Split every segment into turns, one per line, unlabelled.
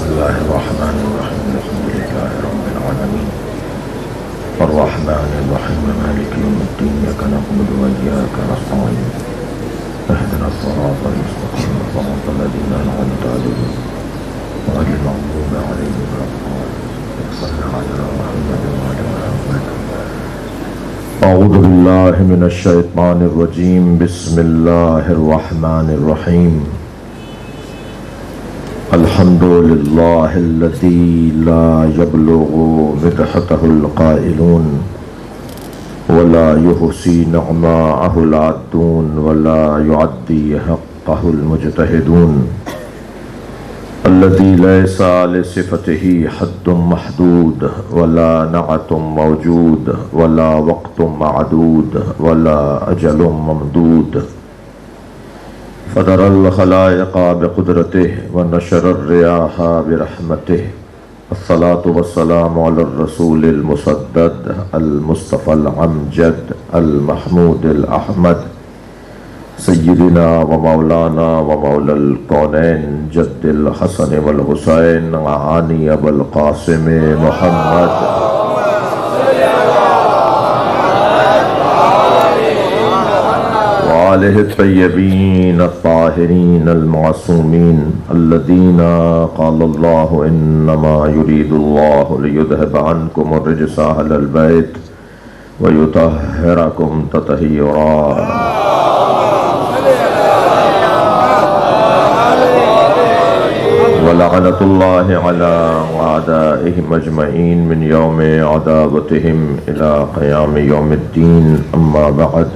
بسم الله الرحمن الرحيم الحمد لله رب العالمين الرحمن الرحيم مالك يوم الدين إياك نعبد وإياك نستعين اهدنا الصراط المستقيم صراط الذين أنعمت عليهم غير المغضوب عليهم ولا الضالين صل على محمد وعلى محمد. أعوذ بالله من الشيطان الرجيم بسم الله الرحمن الرحيم. الحمد لله الذي لا يبلغ مدحته القائلون ولا يحصي نعماءه العادون ولا يعدي حقه المجتهدون الذي ليس لصفته حد محدود ولا نعت موجود ولا وقت معدود ولا أجل ممدود فدر الخلائق بقدرته ونشر الرياح برحمته. الصلاة والسلام على الرسول المسدد المصطفى الأمجد المحمود الأحمد سيدنا ومولانا ومولى الكونين جد الحسن والحسين علي أبو القاسم محمد وآله الطيبين الطاهرين المعصومين الذين قال الله إنما يريد الله ليذهب عنكم الرجس أهل البيت ويطهركم تطهيرا. ولعنة الله على أعدائهم أجمعين من يوم عداوتهم إلى قيام يوم الدين. أما بعد،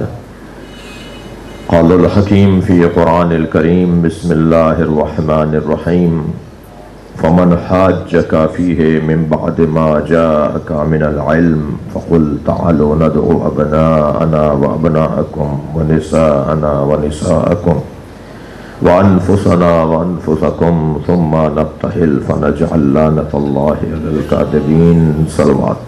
قال الحكيم في قرآن الكريم بسم الله الرحمن الرحيم فمن حاجك فيه من بعد ما جاءك من العلم فقل تعالوا ندعو أبناءنا وأبناءكم ونساءنا ونساءكم وأنفسنا وأنفسكم ثم نبتهل فنجعل لعنة الله على الكاذبين. صلوات.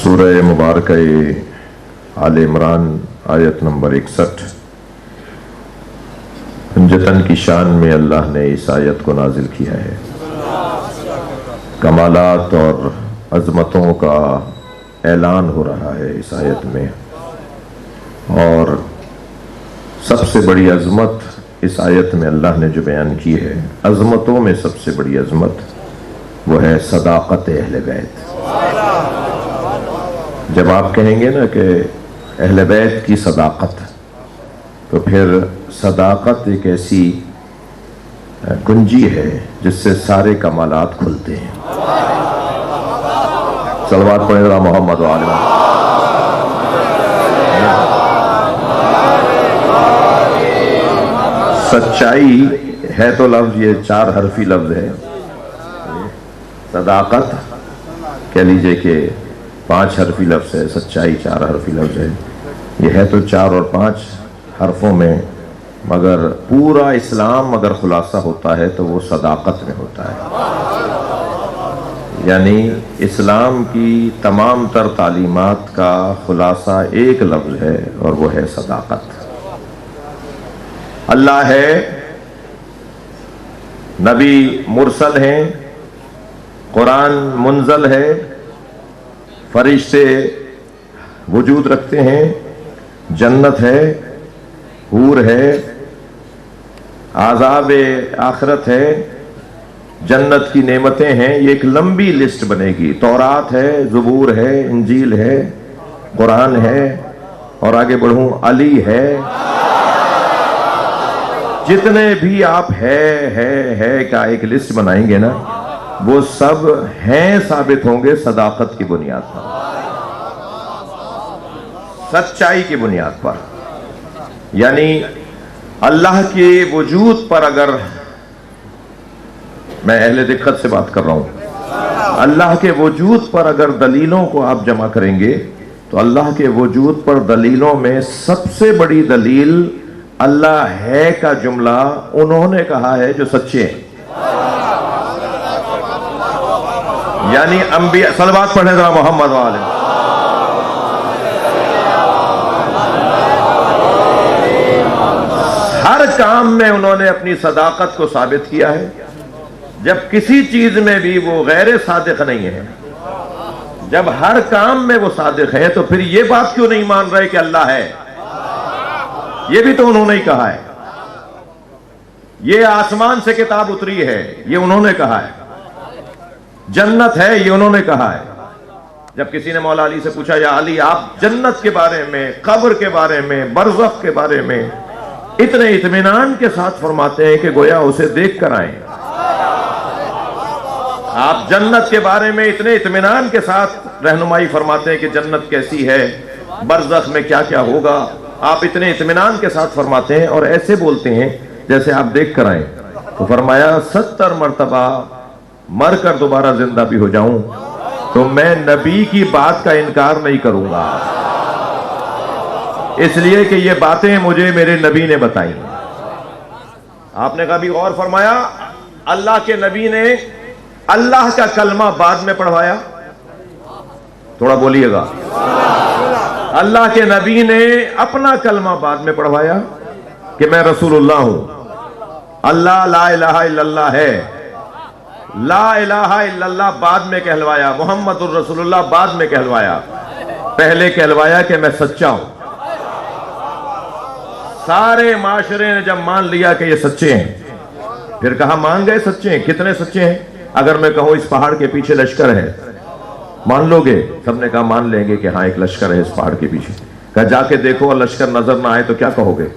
سورہ مبارکہ آل عمران آیت نمبر 61. جتن کی شان میں اللہ نے اس آیت کو نازل کیا ہے. کمالات اور عظمتوں کا اعلان ہو رہا ہے اس آیت میں، اور سب سے بڑی عظمت اس آیت میں اللہ نے جو بیان کی ہے، عظمتوں میں سب سے بڑی عظمت وہ ہے صداقت اہل بیت. جب آپ کہیں گے نا کہ اہل بیت کی صداقت، تو پھر صداقت ایک ایسی کنجی ہے جس سے سارے کمالات کھلتے ہیں. صلوات پڑھیں ذرا محمد و آل محمد. سچائی ہے تو لفظ یہ 4 حرفی لفظ ہے. صداقت کہہ لیجئے کہ 5 حرفی لفظ ہے، سچائی 4 حرفی لفظ ہے. یہ ہے تو 4 اور 5 حرفوں میں، مگر پورا اسلام اگر خلاصہ ہوتا ہے تو وہ صداقت میں ہوتا ہے. یعنی اسلام کی تمام تر تعلیمات کا خلاصہ ایک لفظ ہے اور وہ ہے صداقت. اللہ ہے، نبی مرسل ہیں، قرآن منزل ہے، فرشتے وجود رکھتے ہیں، جنت ہے، حور ہے، عذاب آخرت ہے، جنت کی نعمتیں ہیں. یہ ایک لمبی لسٹ بنے گی. تورات ہے، زبور ہے، انجیل ہے، قرآن ہے، اور آگے بڑھوں علی ہے. جتنے بھی آپ ہے کا ایک لسٹ بنائیں گے نا، وہ سب ہیں ثابت ہوں گے صداقت کی بنیاد پر، سچائی کی بنیاد پر. یعنی اللہ کے وجود پر، اگر میں اہل دقت سے بات کر رہا ہوں، اللہ کے وجود پر اگر دلیلوں کو آپ جمع کریں گے تو اللہ کے وجود پر دلیلوں میں سب سے بڑی دلیل اللہ ہے کا جملہ انہوں نے کہا ہے جو سچے ہیں. یعنی انبیاء. صلوات پڑھیں ذرا محمد والے. کام میں انہوں نے اپنی صداقت کو ثابت کیا ہے. جب کسی چیز میں بھی وہ غیر صادق نہیں ہے، جب ہر کام میں وہ صادق ہے، تو پھر یہ بات کیوں نہیں مان رہے کہ اللہ ہے؟ یہ بھی تو انہوں نے ہی کہا ہے. یہ آسمان سے کتاب اتری ہے، یہ انہوں نے کہا ہے. جنت ہے، یہ انہوں نے کہا ہے. جب کسی نے مولا علی سے پوچھا، یا علی آپ جنت کے بارے میں، قبر کے بارے میں، برزخ کے بارے میں اتنے اطمینان کے ساتھ فرماتے ہیں کہ گویا اسے دیکھ کر آئیں. آپ جنت کے بارے میں اتنے اطمینان کے ساتھ رہنمائی فرماتے ہیں کہ جنت کیسی ہے، برزخ میں کیا کیا ہوگا، آپ اتنے اطمینان کے ساتھ فرماتے ہیں اور ایسے بولتے ہیں جیسے آپ دیکھ کر آئیں. تو فرمایا 70 مرتبہ مر کر دوبارہ زندہ بھی ہو جاؤں تو میں نبی کی بات کا انکار نہیں کروں گا، اس لیے کہ یہ باتیں مجھے میرے نبی نے بتائیں. آپ نے کبھی اور فرمایا اللہ کے نبی نے اللہ کا کلمہ بعد میں پڑھوایا؟ تھوڑا بولیے گا. اللہ کے نبی نے اپنا کلمہ بعد میں پڑھوایا کہ میں رسول اللہ ہوں. اللہ لا الہ الا اللہ ہے، لا الہ الا اللہ بعد میں کہلوایا، محمد الرسول اللہ بعد میں کہلوایا. پہلے کہلوایا کہ میں سچا ہوں. سارے معاشرے نے جب مان لیا کہ یہ سچے ہیں، پھر کہا مان گئے سچے ہیں. کتنے سچے ہیں؟ اگر میں کہوں اس پہاڑ کے پیچھے لشکر ہے، مان لو گے؟ سب نے کہا مان لیں گے کہ ہاں ایک لشکر ہے اس پہاڑ کے پیچھے. کہا جا کے دیکھو اور لشکر نظر نہ آئے تو کیا کہو گے؟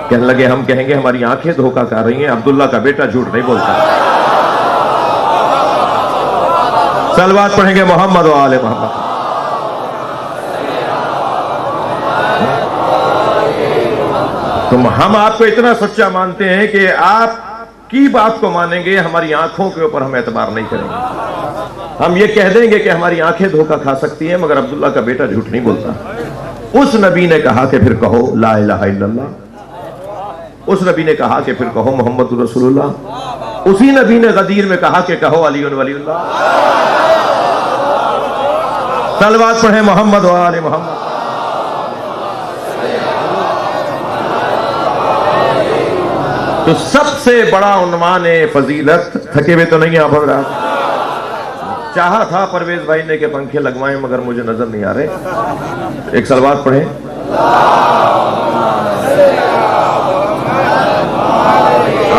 کہنے لگے ہم کہیں گے ہماری آنکھیں دھوکہ کر رہی ہیں، عبداللہ کا بیٹا جھوٹ نہیں بولتا. صلوات پڑھیں گے محمد و آل محمد. تم ہم آپ کو اتنا سچا مانتے ہیں کہ آپ کی بات کو مانیں گے، ہماری آنکھوں کے اوپر ہم اعتبار نہیں کریں گے. ہم یہ کہہ دیں گے کہ ہماری آنکھیں دھوکہ کھا سکتی ہیں مگر عبداللہ کا بیٹا جھوٹ نہیں بولتا. اس نبی نے کہا کہ پھر کہو لا الہ الا اللہ. اس نبی نے کہا کہ پھر کہو محمد رسول اللہ. اسی نبی نے غدیر میں کہا کہ کہو علی ولی اللہ. صلوات پڑھیں محمد و آل محمد. تو سب سے بڑا عنوان فضیلت، تھکے ہوئے تو نہیں آپ حضرات؟ چاہا تھا پرویز بھائی نے کہ پنکھے لگوائیں مگر مجھے نظر نہیں آ رہے. ایک صلوات پڑھیں.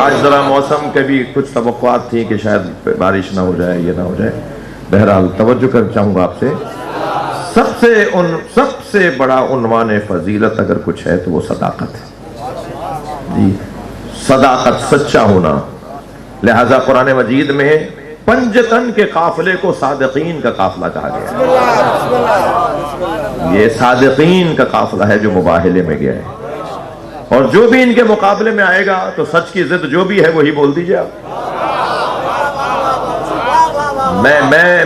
آج ذرا موسم کے بھی کچھ توقعات تھی کہ شاید بارش نہ ہو جائے، یہ نہ ہو جائے. بہرحال توجہ کر چاہوں گا آپ سے، سب سے بڑا عنوان فضیلت اگر کچھ ہے تو وہ صداقت ہے. جی صداقت، سچا ہونا. لہذا قرآن مجید میں پنجتن کے قافلے کو صادقین کا قافلہ کہا گیا. یہ صادقین کا قافلہ ہے جو مباہلے میں گیا ہے، اور جو بھی ان کے مقابلے میں آئے گا تو سچ کی ضد جو بھی ہے وہی بول دیجئے آپ.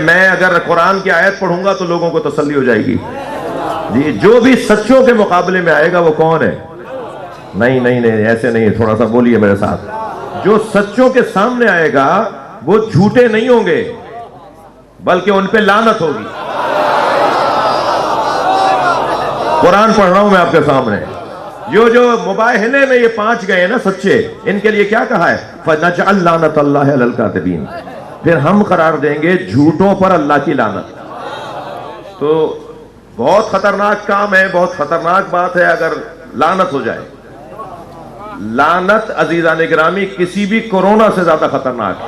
میں اگر قرآن کی آیت پڑھوں گا تو لوگوں کو تسلی ہو جائے گی. جی جو بھی سچوں کے مقابلے میں آئے گا وہ کون ہے؟ نہیں ایسے نہیں، تھوڑا سا بولیے میرے ساتھ. جو سچوں کے سامنے آئے گا وہ جھوٹے نہیں ہوں گے بلکہ ان پہ لعنت ہوگی. قرآن پڑھ رہا ہوں میں آپ کے سامنے. جو مباہلے میں یہ 5 گئے نا سچے، ان کے لیے کیا کہا ہے؟ فَنَجْعَلْ لَعْنَتَ اللَّهِ عَلَى الْكَاذِبِينَ. پھر ہم قرار دیں گے جھوٹوں پر اللہ کی لعنت. تو بہت خطرناک کام ہے، بہت خطرناک بات ہے اگر لعنت ہو جائے. لعنت عزیزان گرامی کسی بھی کورونا سے زیادہ خطرناک ہے.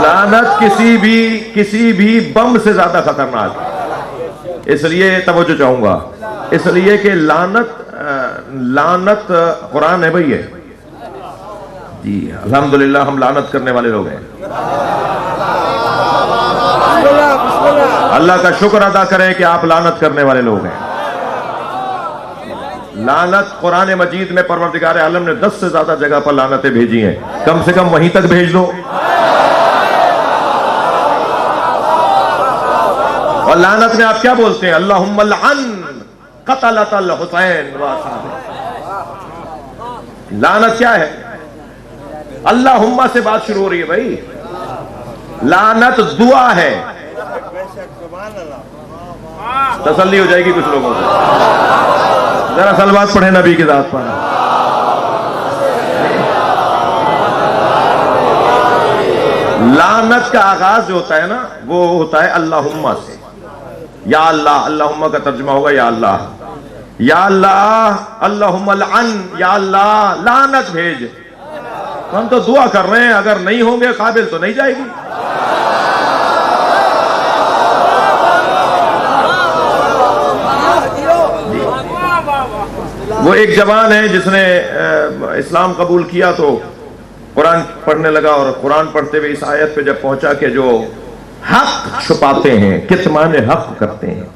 لعنت کسی بھی بم سے زیادہ خطرناک ہے. اس لیے توجہ چاہوں گا، اس لیے کہ لعنت قرآن ہے بھئی ہے. جی الحمدللہ ہم لعنت کرنے والے لوگ ہیں. اللہ کا شکر ادا کریں کہ آپ لعنت کرنے والے لوگ ہیں. لعنت قرآن مجید میں پروردگار عالم نے 10 سے زیادہ جگہ پر لعنتیں بھیجی ہیں. کم سے کم وہیں تک بھیج دو. اور لعنت میں آپ کیا بولتے ہیں؟ اللہم لعن قتلۃ الحسین و اصحابہ. لعنت کیا ہے؟ اللہم سے بات شروع ہو رہی ہے بھائی. لعنت دعا ہے. تسلی ہو جائے گی کچھ لوگوں کو. ذرا صلوات پڑھیں نبی کی ذات پر. لعنت کا آغاز جو ہوتا ہے نا وہ ہوتا ہے اللہم سے. یا اللہ، اللہم کا ترجمہ ہوگا یا اللہ. یا اللہ اللہم لعن، یا اللہ لعنت بھیج. ہم تو دعا کر رہے ہیں، اگر نہیں ہوں گے قابل تو نہیں جائے گی. وہ ایک جوان ہے جس نے اسلام قبول کیا تو قرآن پڑھنے لگا، اور قرآن پڑھتے ہوئے اس آیت پہ جب پہنچا کہ جو حق چھپاتے ہیں، کتمان حق کرتے ہیں،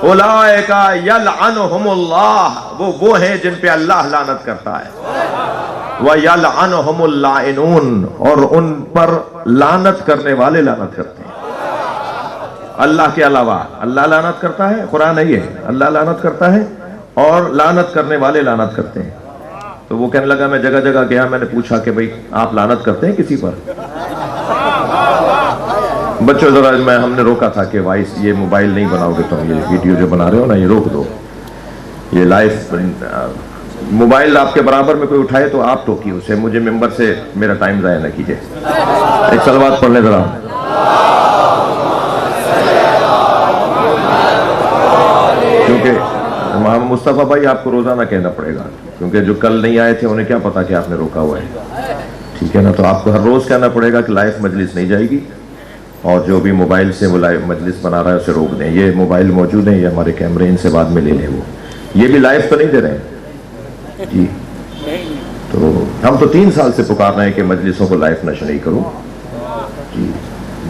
اولئک یلعنہم اللہ، وہ ہیں جن پہ اللہ لعنت کرتا ہے. وَيَلْعَنُهُمُ اللَّاعِنُونَ، اور ان پر لعنت کرنے والے لعنت کرتے ہیں. اللہ کے علاوہ اللہ لعنت کرتا ہے، قرآن ہے یہ، اللہ لعنت کرتا ہے اور لعنت کرنے والے لعنت کرتے ہیں. تو وہ کہنے لگا میں جگہ جگہ گیا، میں نے پوچھا کہ بھئی آپ لعنت کرتے ہیں کسی پر؟ بچوں ذرا ہم نے روکا تھا کہ وائس یہ موبائل نہیں بناؤ گے تم، یہ ویڈیو جو بنا رہے ہو نا یہ روک دو، یہ لائف موبائل آپ کے برابر میں کوئی اٹھائے تو آپ ٹوکیے اسے، مجھے ممبر سے میرا ٹائم ضائع نہ کیجیے. ایک صلوات پڑھ لیں ذرا. کیونکہ محمد مصطفیٰ بھائی آپ کو روزانہ کہنا پڑے گا، کیونکہ جو کل نہیں آئے تھے انہیں کیا پتا کہ آپ نے روکا ہوا ہے. ٹھیک ہے نا؟ تو آپ کو ہر روز کہنا پڑے گا کہ لائف مجلس نہیں جائے گی، اور جو بھی موبائل سے وہ لائیو مجلس بنا رہا ہے اسے روک دیں. یہ موبائل موجود ہیں، یہ ہمارے کیمرے، ان سے بعد میں لے لیں. وہ یہ بھی لائیو تو نہیں دے رہے ہیں جی. تو ہم تو 3 سال سے پکار رہے ہیں کہ مجلسوں کو لائیو نشر نہیں کرو جی.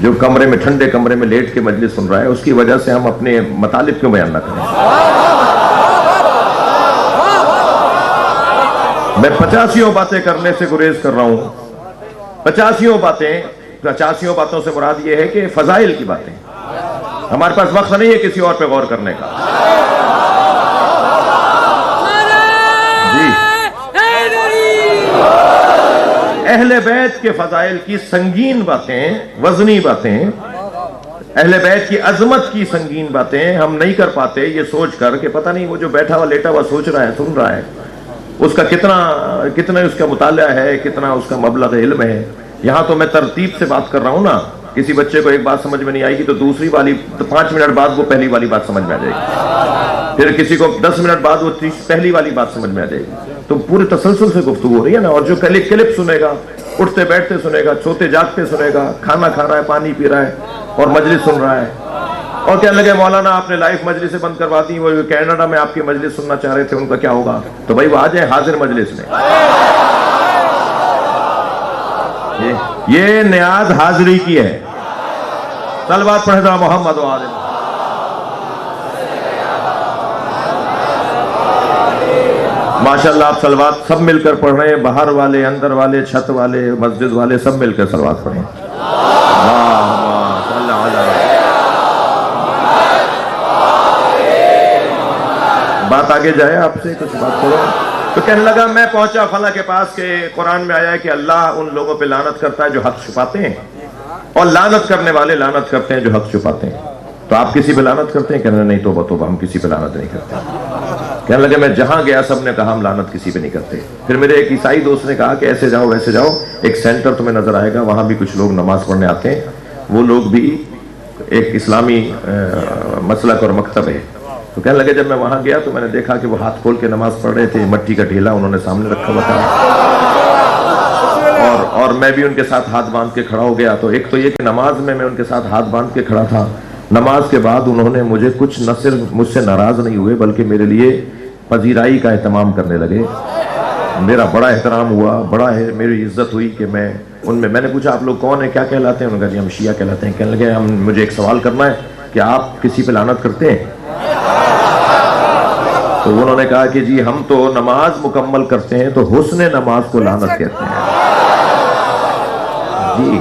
جو کمرے میں، ٹھنڈے کمرے میں لیٹ کے مجلس سن رہا ہے، اس کی وجہ سے ہم اپنے مطالب کیوں بیان نہ کریں. میں 85 باتیں کرنے سے گریز کر رہا ہوں. 85 باتوں سے مراد یہ ہے کہ فضائل کی باتیں. ہمارے پاس وقت نہیں ہے کسی اور پہ غور کرنے کا جی. اہل بیت کے فضائل کی سنگین باتیں، وزنی باتیں، اہل بیت کی عظمت کی سنگین باتیں ہم نہیں کر پاتے، یہ سوچ کر کہ پتہ نہیں وہ جو بیٹھا ہوا لیٹا ہوا سوچ رہا ہے، سن رہا ہے، اس کا کتنا اس کا مطالعہ ہے، کتنا اس کا مبلغ علم ہے. یہاں تو میں ترتیب سے بات کر رہا ہوں نا. کسی بچے کو ایک بات سمجھ میں نہیں آئے گی تو دوسری والی 5 منٹ بعد وہ پہلی والی بات سمجھ میں آ جائے گی. پھر کسی کو 10 منٹ بعد وہ پہلی والی بات سمجھ میں آ جائے گی. تو پورے تسلسل سے گفتگو ہو رہی ہے نا. اور جو کلپ سنے گا، اٹھتے بیٹھتے سنے گا، سوتے جاگتے سنے گا، کھانا کھا رہا ہے، پانی پی رہا ہے اور مجلس سن رہا ہے، اور کہنے لگے مولانا آپ نے لائف مجلس سے بند کروا دی، وہ کینیڈا میں آپ کی مجلس سننا چاہ رہے تھے، ان کا کیا ہوگا؟ تو بھائی وہ آ جائے حاضر مجلس میں. یہ نیاز حاضری کی ہے. صلوات پڑھے ذرا محمد و آل محمد. ماشاءاللہ آپ صلوات سب مل کر پڑھ رہے ہیں، باہر والے، اندر والے، چھت والے، مسجد والے، سب مل کر صلوات پڑھیں. بات آگے جائے، آپ سے کچھ بات کرو. تو کہنے لگا میں پہنچا فلاں کے پاس کہ قرآن میں آیا ہے کہ اللہ ان لوگوں پہ لعنت کرتا ہے جو حق چھپاتے ہیں، اور لعنت کرنے والے لعنت کرتے ہیں جو حق چھپاتے ہیں. تو آپ کسی پہ لعنت کرتے ہیں؟ کہنے نہیں توبہ ہم کسی پہ لعنت نہیں کرتے. کہنے لگے میں جہاں گیا سب نے کہا ہم لعنت کسی پہ نہیں کرتے. پھر میرے ایک عیسائی دوست نے کہا کہ ایسے جاؤ ویسے جاؤ، ایک سینٹر تمہیں نظر آئے گا، وہاں بھی کچھ لوگ نماز پڑھنے آتے ہیں، وہ لوگ بھی ایک اسلامی مسلک اور مکتب ہے. تو کہنے لگے جب میں وہاں گیا تو میں نے دیکھا کہ وہ ہاتھ کھول کے نماز پڑھ رہے تھے، مٹی کا ڈھیلا انہوں نے سامنے رکھا ہوا تھا، اور میں بھی ان کے ساتھ ہاتھ باندھ کے کھڑا ہو گیا. تو ایک تو یہ کہ نماز میں ان کے ساتھ ہاتھ باندھ کے کھڑا تھا. نماز کے بعد انہوں نے مجھے کچھ نہ صرف مجھ سے ناراض نہیں ہوئے بلکہ میرے لیے پذیرائی کا اہتمام کرنے لگے. میرا بڑا احترام ہوا، بڑا ہے میری عزت ہوئی کہ میں نے پوچھا آپ لوگ کون ہیں، کیا کہلاتے ہیں؟ انہوں نے کہا جی ہم شیعہ کہلاتے ہیں. کہنے لگے مجھے ایک سوال کرنا ہے کہ آپ کسی پہ لعنت کرتے ہیں؟ تو انہوں نے کہا کہ جی ہم تو نماز مکمل کرتے ہیں تو حسن نماز کو لعنت کہتے ہیں جی.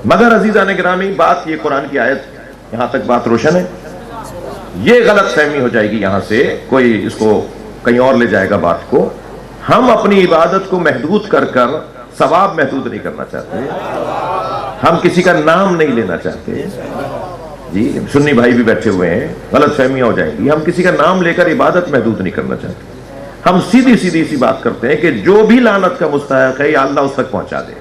مگر عزیزان گرامی، بات یہ قرآن کی آیت، یہاں تک بات روشن ہے. یہ غلط فہمی ہو جائے گی یہاں سے، کوئی اس کو کہیں اور لے جائے گا بات کو. ہم اپنی عبادت کو محدود کر کر ثواب محدود نہیں کرنا چاہتے، ہم کسی کا نام نہیں لینا چاہتے. جی سنی بھائی بھی بیٹھے ہوئے ہیں، غلط فہمیاں ہو جائیں گی. ہم کسی کا نام لے کر عبادت محدود نہیں کرنا چاہتے. ہم سیدھی سیدھی سی بات کرتے ہیں کہ جو بھی لعنت کا مستحق ہے یا اللہ اس تک پہنچا دے.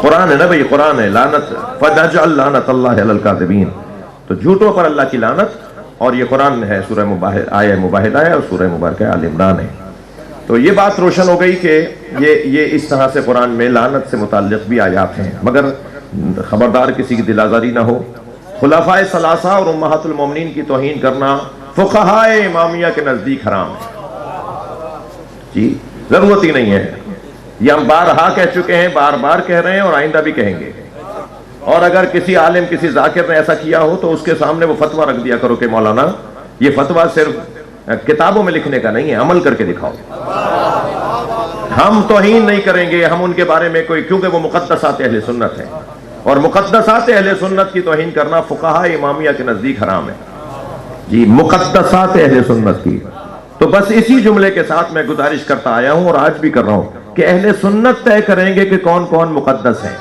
قرآن ہے نا بھئی، قرآن ہے. لعنت فَنَجْعَلْ لَعْنَتَ اللَّهِ عَلَى الْكَاذِبِينَ، تو جھوٹوں پر اللہ کی لعنت. اور یہ قرآن ہے، سورہ آیہ مباہدہ ہے اور سورہ مبارکہ آل عمران ہے. تو یہ بات روشن ہو گئی کہ یہ اس طرح سے قرآن میں لعنت سے متعلق بھی آیات ہیں. مگر خبردار کسی کی دل آزاری نہ ہو. خلفائے ثلاثہ اور امہات المومنین کی توہین کرنا فقہائے امامیہ کے نزدیک حرام ہے. جی ضرورت ہی نہیں ہے. یہ ہم بارہا کہہ چکے ہیں، بار بار کہہ رہے ہیں اور آئندہ بھی کہیں گے. اور اگر کسی عالم کسی ذاکر نے ایسا کیا ہو تو اس کے سامنے وہ فتویٰ رکھ دیا کرو کہ مولانا یہ فتویٰ صرف کتابوں میں لکھنے کا نہیں ہے، عمل کر کے دکھاؤ. ہم توہین نہیں کریں گے ہم ان کے بارے میں کوئی، کیونکہ وہ مقدسات اہل سنت ہیں، اور مقدسات اہل سنت کی توہین کرنا فقہائے امامیہ کے نزدیک حرام ہے. جی مقدسات اہل سنت کی. تو بس اسی جملے کے ساتھ میں گزارش کرتا آیا ہوں اور آج بھی کر رہا ہوں کہ اہل سنت طے کریں گے کہ کون کون مقدس ہیں.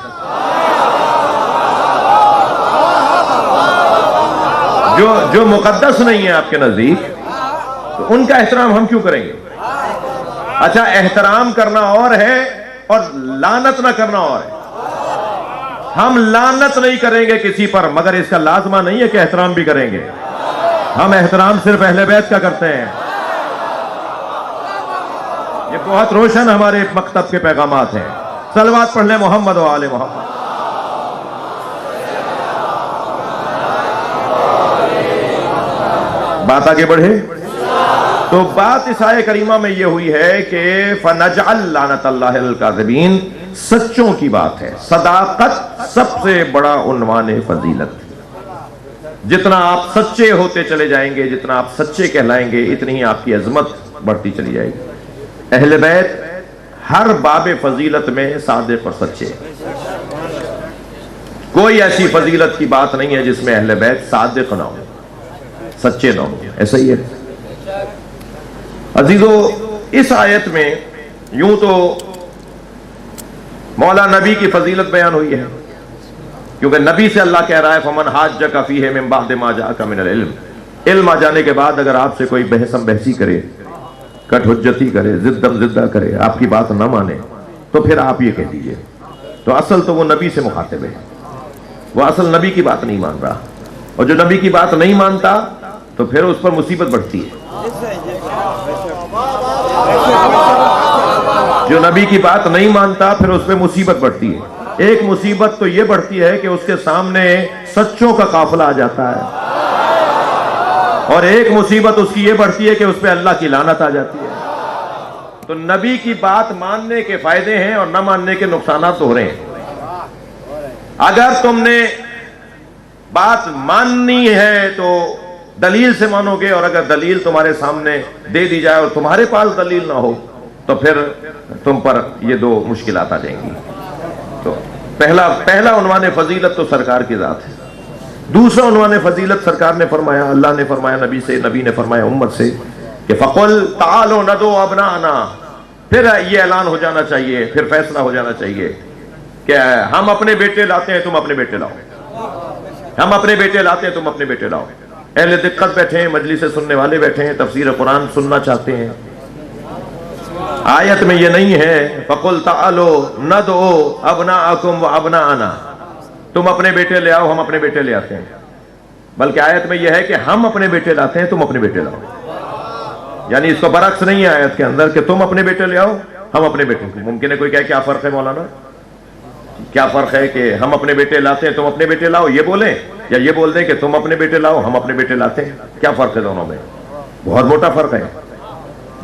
جو مقدس نہیں ہے آپ کے نزدیک، تو ان کا احترام ہم کیوں کریں گے؟ اچھا احترام کرنا اور ہے اور لعنت نہ کرنا اور ہے. ہم لعنت نہیں کریں گے کسی پر، مگر اس کا لازمہ نہیں ہے کہ احترام بھی کریں گے. ہم احترام صرف اہل بیت کا کرتے ہیں. یہ بہت روشن ہمارے مکتب کے پیغامات ہیں. صلوات پڑھ لیں محمد و آل محمد. بات آگے بڑھے تو بات اس آیہ کریمہ میں یہ ہوئی ہے کہ فَنَجْعَلْ لَعْنَتَ اللَّهِ عَلَى الْكَاذِبِينَ، سچوں کی بات ہے. صداقت سب سے بڑا عنوان فضیلت. جتنا آپ سچے ہوتے چلے جائیں گے، جتنا آپ سچے کہلائیں گے، اتنی ہی آپ کی عظمت بڑھتی چلی جائے گی. اہل بیت ہر باب فضیلت میں صادق اور سچے. کوئی ایسی فضیلت کی بات نہیں ہے جس میں اہل بیت صادق نہ ہو، سچے نہ ہو. ایسا ہی ہے عزیزو. اس آیت میں یوں تو مولا نبی کی فضیلت بیان ہوئی ہے، کیونکہ نبی سے اللہ کہہ رہا ہے فَمَنْ حَاجَّكَ فِيهِ مِنْ بَعْدِ مَا جَاءَكَ مِنَ الْعِلْمِ، علم آ جانے کے بعد اگر آپ سے کوئی بحثم بحثی کرے، کٹ حجتی کرے، زدم زدہ کرے، آپ کی بات نہ مانے، تو پھر آپ یہ کہہ دیجئے. تو اصل تو وہ نبی سے مخاطب ہے، وہ اصل نبی کی بات نہیں مان رہا. اور جو نبی کی بات نہیں مانتا تو پھر اس پر مصیبت بڑھتی ہے. جو نبی کی بات نہیں مانتا پھر اس پہ مصیبت بڑھتی ہے. ایک مصیبت تو یہ بڑھتی ہے کہ اس کے سامنے سچوں کا قافلہ آ جاتا ہے، اور ایک مصیبت اس کی یہ بڑھتی ہے کہ اس پہ اللہ کی لعنت آ جاتی ہے. تو نبی کی بات ماننے کے فائدے ہیں اور نہ ماننے کے نقصانات تو ہو رہے ہیں. اگر تم نے بات ماننی ہے تو دلیل سے مانو گے، اور اگر دلیل تمہارے سامنے دے دی جائے اور تمہارے پاس دلیل نہ ہو تو پھر تم پر یہ دو مشکلات آ جائیں گی. تو پہلا عنوان فضیلت تو سرکار کی ذات ہے. دوسرا عنوان فضیلت سرکار نے فرمایا، اللہ نے فرمایا نبی سے، نبی نے فرمایا امت سے کہ فَقُلْ تَعَالُوا نَدْعُوا أَبْنَاءَنَا. پھر یہ اعلان ہو جانا چاہیے، پھر فیصلہ ہو جانا چاہیے کہ ہم اپنے بیٹے لاتے ہیں، تم اپنے بیٹے لاؤ. ہم اپنے بیٹے لاتے ہیں، تم اپنے بیٹے لاؤ. اہل دقت بیٹھے ہیں، مجلس سننے والے بیٹھے ہیں، تفسیر قرآن سننا چاہتے ہیں. آیت میں یہ نہیں ہے فَقُلْ تَعَالُوا نَدْعُوا أَبْنَاءَكُمْ وَأَبْنَاءَنَا، تم اپنے بیٹے لے آؤ، ہم اپنے بیٹے لے آتے ہیں. بلکہ آیت میں یہ ہے کہ ہم اپنے بیٹے لاتے ہیں، تم اپنے بیٹے لاؤ. یعنی اس کو برعکس نہیں ہے آیت کے اندر کہ تم اپنے بیٹے لے آؤ، ہم اپنے بیٹے. ممکن ہے کوئی کہے کیا فرق ہے مولانا، کیا فرق ہے کہ ہم اپنے بیٹے لاتے ہیں تم اپنے بیٹے لاؤ، یہ بولیں، یا یہ بول دیں کہ تم اپنے بیٹے لاؤ ہم اپنے بیٹے لاتے ہیں؟ کیا فرق ہے دونوں میں؟ بہت موٹا فرق ہے.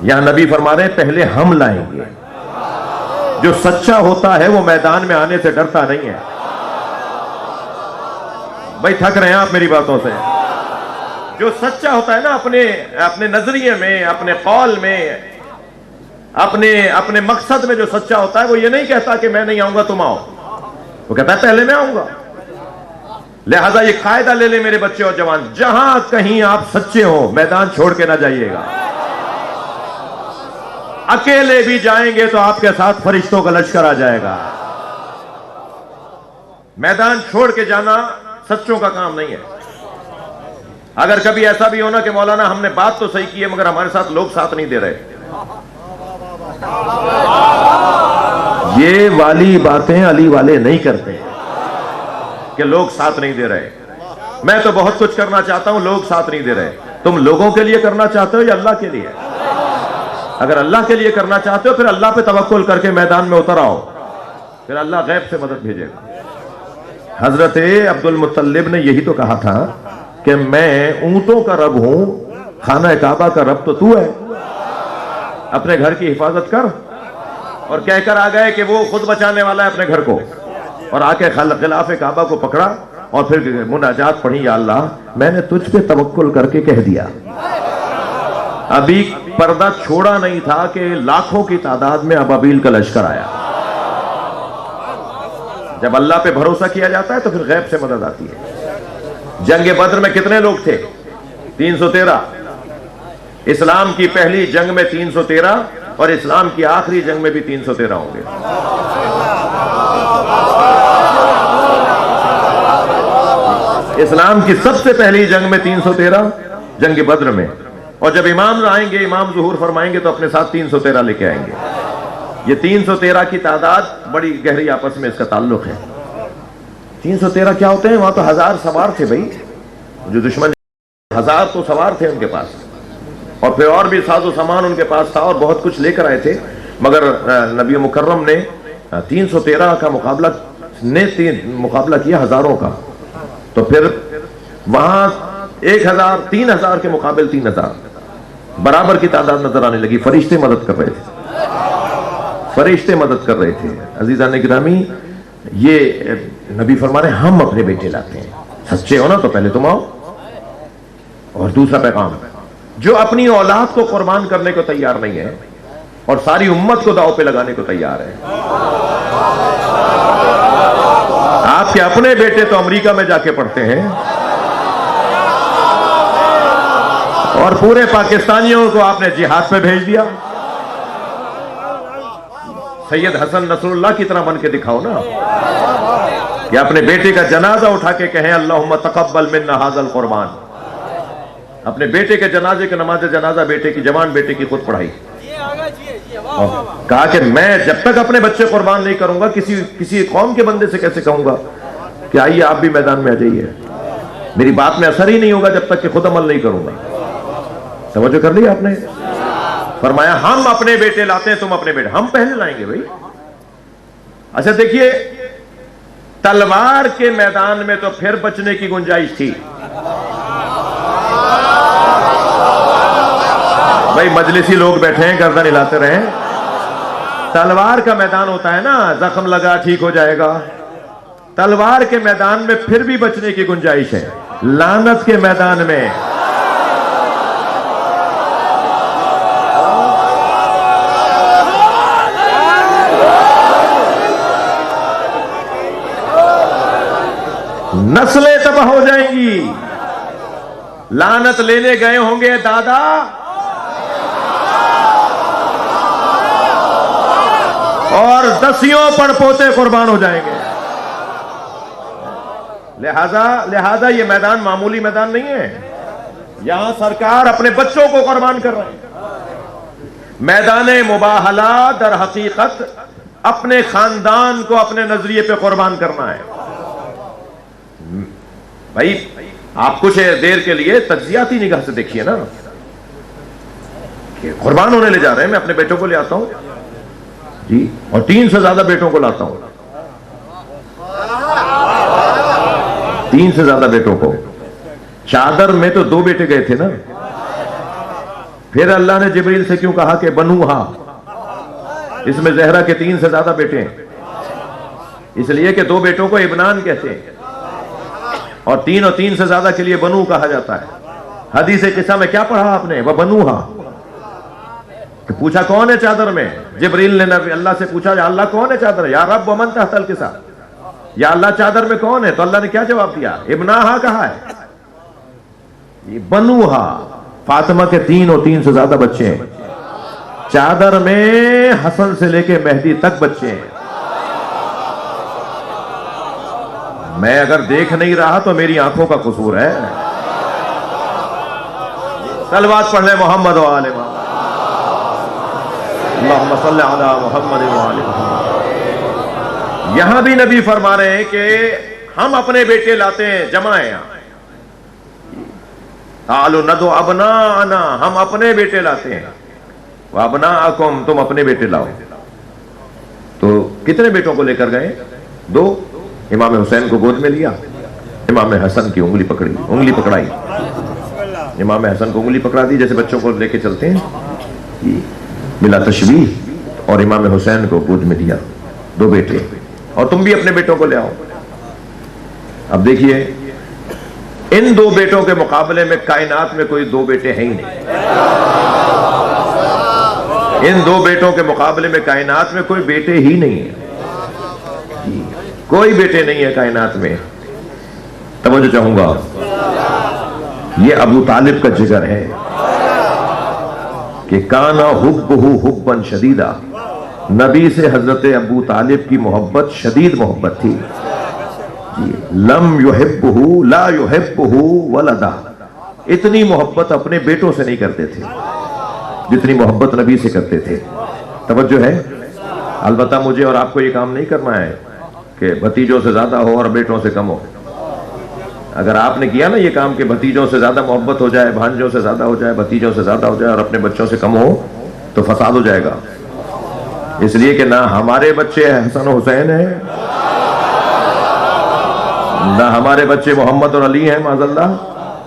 یہاں نبی فرما رہے ہیں پہلے ہم لائیں گے. جو سچا ہوتا ہے وہ میدان میں آنے سے ڈرتا نہیں ہے. بھائی تھک رہے ہیں آپ میری باتوں سے. جو سچا ہوتا ہے نا اپنے نظریے میں، اپنے قول میں، اپنے مقصد میں جو سچا ہوتا ہے وہ یہ نہیں کہتا کہ میں نہیں آؤں گا تم آؤ، وہ کہتا ہے پہلے میں آؤں گا. لہذا یہ قاعدہ لے لیں میرے بچے اور جوان، جہاں کہیں آپ سچے ہو میدان چھوڑ کے نہ جائیے گا. اکیلے بھی جائیں گے تو آپ کے ساتھ فرشتوں کا لشکر آ جائے گا. میدان چھوڑ کے جانا سچوں کا کام نہیں ہے. اگر کبھی ایسا بھی ہونا کہ مولانا ہم نے بات تو صحیح کی ہے مگر ہمارے ساتھ لوگ ساتھ نہیں دے رہے، یہ والی باتیں علی والے نہیں کرتے کہ لوگ ساتھ نہیں دے رہے. میں تو بہت کچھ کرنا چاہتا ہوں، لوگ ساتھ نہیں دے رہے. تم لوگوں کے لیے کرنا چاہتے ہو یا اللہ کے لیے؟ اگر اللہ کے لیے کرنا چاہتے ہو پھر اللہ پہ توکل کر کے میدان میں اتر آؤ، پھر اللہ غیب سے مدد بھیجے گا. حضرت عبد المطلب نے یہی تو کہا تھا کہ میں اونٹوں کا رب ہوں، خانہ کعبہ کا رب تو ہے، اپنے گھر کی حفاظت کر. اور کہہ کر آ گئے کہ وہ خود بچانے والا ہے اپنے گھر کو، اور آ کے خلاف کعبہ کو پکڑا اور پھر مناجات پڑھی، یا اللہ میں نے تجھ پہ توکل کر کے کہہ دیا. ابھی پردہ چھوڑا نہیں تھا کہ لاکھوں کی تعداد میں ابابیل کا لشکر آیا. جب اللہ پہ بھروسہ کیا جاتا ہے تو پھر غیب سے مدد آتی ہے. جنگ بدر میں کتنے لوگ تھے؟ 313. اسلام کی پہلی جنگ میں 313 اور اسلام کی آخری جنگ میں بھی 313 ہوں گے. اسلام کی سب سے پہلی جنگ میں 313 جنگ بدر میں، اور جب امام آئیں گے، امام ظہور فرمائیں گے تو اپنے ساتھ 313 لے کے آئیں گے. یہ 313 کی تعداد بڑی گہری آپس میں اس کا تعلق ہے. 313 کیا ہوتے ہیں؟ وہاں تو 1000 سوار تھے بھائی، جو دشمن 1000 تو سوار تھے ان کے پاس، اور پھر اور بھی ساز و سامان ان کے پاس تھا اور بہت کچھ لے کر آئے تھے. مگر نبی مکرم نے 313 کا مقابلہ کیا ہزاروں کا. تو پھر وہاں 1000 3000 کے مقابل 3000 برابر کی تعداد نظر آنے لگی. فرشتے مدد کر رہے تھے، فرشتے مدد کر رہے تھے. عزیزان گرامی، یہ نبی فرما رہے ہیں ہم اپنے بیٹے لاتے ہیں. سچے ہو نا تو پہلے تم آؤ. اور دوسرا پیغام، جو اپنی اولاد کو قربان کرنے کو تیار نہیں ہے اور ساری امت کو داؤ پہ لگانے کو تیار ہے. آپ کے اپنے بیٹے تو امریکہ میں جا کے پڑھتے ہیں اور پورے پاکستانیوں کو آپ نے جہاد پہ بھیج دیا. سید حسن نصر اللہ کی طرح بن کے دکھاؤ نا، کہ اپنے بیٹے کا جنازہ اٹھا کے کہیں اللہم تقبل منا ھذا القربان. اپنے بیٹے کے جنازے کے نماز جنازہ بیٹے کی، جوان بیٹے کی خود پڑھائی. کہا کہ میں جب تک اپنے بچے قربان نہیں کروں گا کسی قوم کے بندے سے کیسے کہوں گا کہ آئیے آپ بھی میدان میں آ جائیے. میری بات میں اثر ہی نہیں ہوگا جب تک کہ خود عمل نہیں کروں گا. توجہ کر لی آپ نے؟ فرمایا ہم اپنے بیٹے لاتے ہیں، تم اپنے بیٹے. ہم پہلے لائیں گے بھائی. اچھا دیکھیے، تلوار کے میدان میں تو پھر بچنے کی گنجائش تھی بھائی. مجلسی لوگ بیٹھے ہیں، گردن ہلاتے رہیں. تلوار کا میدان ہوتا ہے نا، زخم لگا ٹھیک ہو جائے گا. تلوار کے میدان میں پھر بھی بچنے کی گنجائش ہے. لعنت کے میدان میں نسلیں تباہ ہو جائیں گی. لعنت لینے گئے ہوں گے دادا، اور دسیوں پڑ پوتے قربان ہو جائیں گے. لہذا یہ میدان معمولی میدان نہیں ہے. یہاں سرکار اپنے بچوں کو قربان کر رہے ہیں. میدان مباہلہ در حقیقت اپنے خاندان کو اپنے نظریے پہ قربان کرنا ہے. بھائی آپ کچھ دیر کے لیے تجزیاتی نگاہ سے دیکھیے نا کہ قربان ہونے لے جا رہے ہیں. میں اپنے بیٹوں کو لے آتا ہوں جی، اور 3 سے زیادہ بیٹوں کو لاتا ہوں. 3 سے زیادہ بیٹوں کو. چادر میں تو 2 بیٹے گئے تھے نا. پھر اللہ نے جبریل سے کیوں کہا کہ بنوہا؟ اس میں زہرا کے 3 سے زیادہ بیٹے ہیں، اس لیے کہ 2 بیٹوں کو ابنان کہتے ہیں اور 3 سے زیادہ کے لیے بنو کہا جاتا ہے. حدیث قصہ میں کیا پڑھا آپ نے؟ وہ بنوہا. پوچھا کون ہے چادر میں؟ جبریل نے اللہ سے پوچھا یا اللہ کون ہے چادر؟ یا رب ومن تحت الکسا، یا اللہ چادر میں کون ہے؟ تو اللہ نے کیا جواب دیا؟ ابناہا کہا ہے. یہ بنوہا، فاطمہ کے 3 سے زیادہ بچے ہیں. چادر میں حسن سے لے کے مہدی تک بچے ہیں. میں اگر دیکھ نہیں رہا تو میری آنکھوں کا قصور ہے. صلوات پڑھ لیں محمد و آل محمد. اللہم صلی علی محمد و آل محمد. یہاں بھی نبی فرما رہے ہیں کہ ہم اپنے بیٹے لاتے ہیں, جمع ہیں یہاں. تعالوا ندعو ابناءنا, ہم اپنے بیٹے لاتے ہیں. وابناءکم, تم اپنے بیٹے لاؤ. تو کتنے بیٹوں کو لے کر گئے؟ 2. امام حسین کو گود میں لیا, امام حسن کی انگلی پکڑائی. امام حسن کو انگلی پکڑا دی جیسے بچوں کو لے کے چلتے ہیں, بلا تشبیہ. اور امام حسین کو گود میں لیا, 2 بیٹے. اور تم بھی اپنے بیٹوں کو لے آؤ. اب دیکھیے, ان 2 بیٹوں کے مقابلے میں کائنات میں کوئی 2 بیٹے ہیں ہی نہیں. ان 2 بیٹوں کے مقابلے میں کائنات میں کوئی بیٹے ہی نہیں ہے. کوئی بیٹے نہیں ہے کائنات میں. توجہ چاہوں گا, یہ ابو طالب کا جگر ہے کہ کانا حبہ حبا شدیدا. نبی سے حضرت ابو طالب کی محبت شدید محبت تھی. لم یحبہ لا یحبہ ولدا. اتنی محبت اپنے بیٹوں سے نہیں کرتے تھے جتنی محبت نبی سے کرتے تھے. توجہ ہے. البتہ مجھے اور آپ کو یہ کام نہیں کرنا ہے کہ بھتیجوں سے زیادہ ہو اور بیٹوں سے کم ہو. اگر آپ نے کیا نا یہ کام کہ بھتیجوں سے زیادہ محبت ہو جائے, بھانجوں سے زیادہ ہو جائے, بھتیجوں سے زیادہ ہو جائے اور اپنے بچوں سے کم ہو, تو فساد ہو جائے گا. اس لیے کہ نہ ہمارے بچے حسن و حسین ہیں, نہ ہمارے بچے محمد اور علی ہیں معاذ اللہ,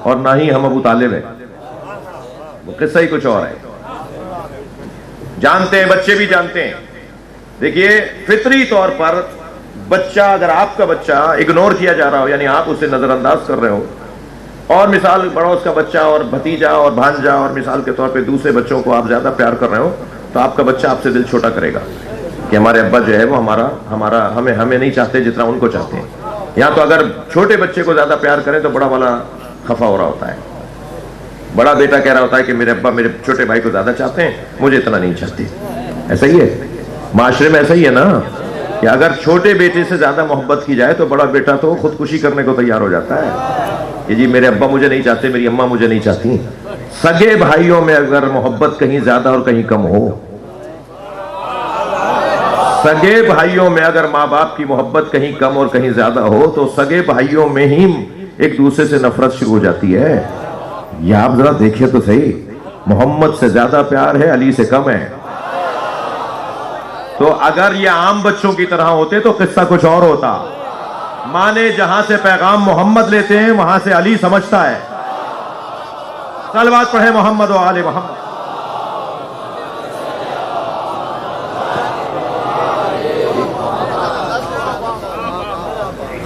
اور نہ ہی ہم ابو طالب ہیں. وہ قصہ ہی کچھ اور ہے. جانتے ہیں, بچے بھی جانتے ہیں. دیکھیے فطری طور پر بچہ, اگر آپ کا بچہ اگنور کیا جا رہا ہو, یعنی آپ اسے نظر انداز کر رہے ہو, اور مثال پڑوس کا بچہ اور بھتیجا اور بھانجا اور مثال کے طور پہ دوسرے بچوں کو آپ زیادہ پیار کر رہے ہو, تو آپ کا بچہ آپ سے دل چھوٹا کرے گا کہ ہمارے ابا جو ہے وہ ہمیں نہیں چاہتے جتنا ان کو چاہتے ہیں. یا تو اگر چھوٹے بچے کو زیادہ پیار کریں تو بڑا والا خفا ہو رہا ہوتا ہے. بڑا بیٹا کہہ رہا ہوتا ہے کہ میرے ابا میرے چھوٹے بھائی کو زیادہ چاہتے ہیں, مجھے اتنا نہیں چاہتے. ایسا ہی ہے معاشرے میں, ایسا ہی ہے نا کہ اگر چھوٹے بیٹے سے زیادہ محبت کی جائے تو بڑا بیٹا تو خودکشی کرنے کو تیار ہو جاتا ہے کہ جی میرے ابا مجھے نہیں چاہتے, میری اماں مجھے نہیں چاہتی. سگے بھائیوں میں اگر محبت کہیں زیادہ اور کہیں کم ہو, سگے بھائیوں میں اگر ماں باپ کی محبت کہیں کم اور کہیں زیادہ ہو, تو سگے بھائیوں میں ہی ایک دوسرے سے نفرت شروع ہو جاتی ہے. یہ آپ ذرا دیکھیں تو صحیح, محمد سے زیادہ پیار ہے, علی سے کم ہے. تو اگر یہ عام بچوں کی طرح ہوتے تو قصہ کچھ اور ہوتا. مانے جہاں سے پیغام محمد لیتے ہیں وہاں سے علی سمجھتا ہے. صلوات پڑھے محمد و آل محمد.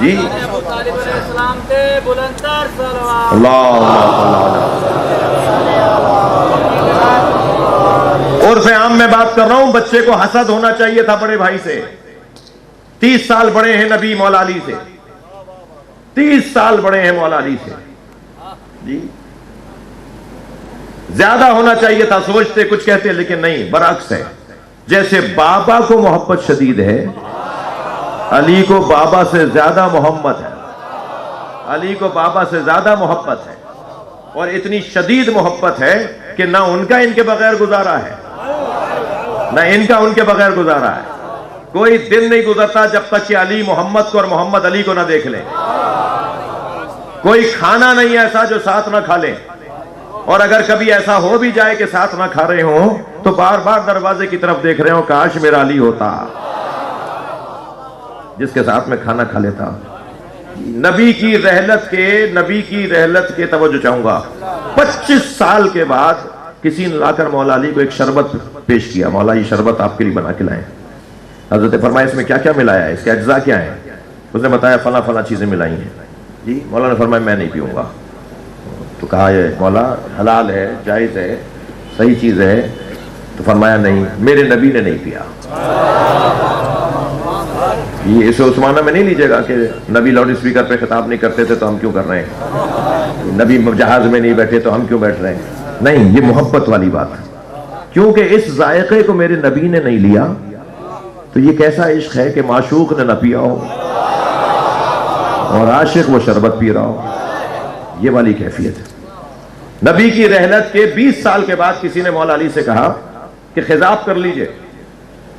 جی عرف عام میں بات کر رہا ہوں. بچے کو حسد ہونا چاہیے تھا بڑے بھائی سے. 30 سال بڑے ہیں نبی مولا علی سے, 30 سال بڑے ہیں مولا علی سے. جی زیادہ ہونا چاہیے تھا, سوچتے کچھ کہتے, لیکن نہیں, برعکس ہے. جیسے بابا کو محبت شدید ہے, علی کو بابا سے زیادہ محمد ہے. علی کو بابا سے زیادہ محبت ہے, اور اتنی شدید محبت ہے کہ نہ ان کا ان کے بغیر گزارا ہے, نہ ان کا ان کے بغیر گزارا ہے. کوئی دن نہیں گزرتا جب تک کہ علی محمد کو اور محمد علی کو نہ دیکھ لیں. کوئی کھانا نہیں ایسا جو ساتھ نہ کھا لیں, اور اگر کبھی ایسا ہو بھی جائے کہ ساتھ نہ کھا رہے ہوں تو بار بار دروازے کی طرف دیکھ رہے ہوں, کاش میرا علی ہوتا جس کے ساتھ میں کھانا کھا لیتا. نبی کی رحلت کے توجہ چاہوں گا, 25 سال کے بعد کسی نے لا کر مولا علی کو ایک شربت پیش کیا, مولا یہ شربت آپ کے لیے بنا کے لائیں. حضرت فرمایا اس میں کیا کیا ملایا ہے, اس کے اجزاء کیا ہیں؟ اس نے بتایا فلاں فلاں چیزیں ملائی ہیں. جی مولا نے فرمایا میں نہیں پیوں گا. تو کہا یہ مولا حلال ہے, جائز ہے, صحیح چیز ہے. تو فرمایا نہیں, میرے نبی نے نہیں پیا. یہ اسے عثمانہ میں نہیں لیجیے گا کہ نبی لاؤڈ اسپیکر پہ خطاب نہیں کرتے تھے تو ہم کیوں کر رہے ہیں, نبی جہاز میں نہیں بیٹھے تو ہم کیوں بیٹھ رہے ہیں. نہیں, یہ محبت والی بات ہے. کیونکہ اس ذائقے کو میرے نبی نے نہیں لیا تو یہ کیسا عشق ہے کہ معشوق نے نہ پیا ہو. اور عاشق وہ شربت پی رہا ہو. یہ والی کیفیت ہے. نبی کی رحلت کے 20 سال کے بعد کسی نے مولا علی سے کہا کہ خضاب کر لیجئے،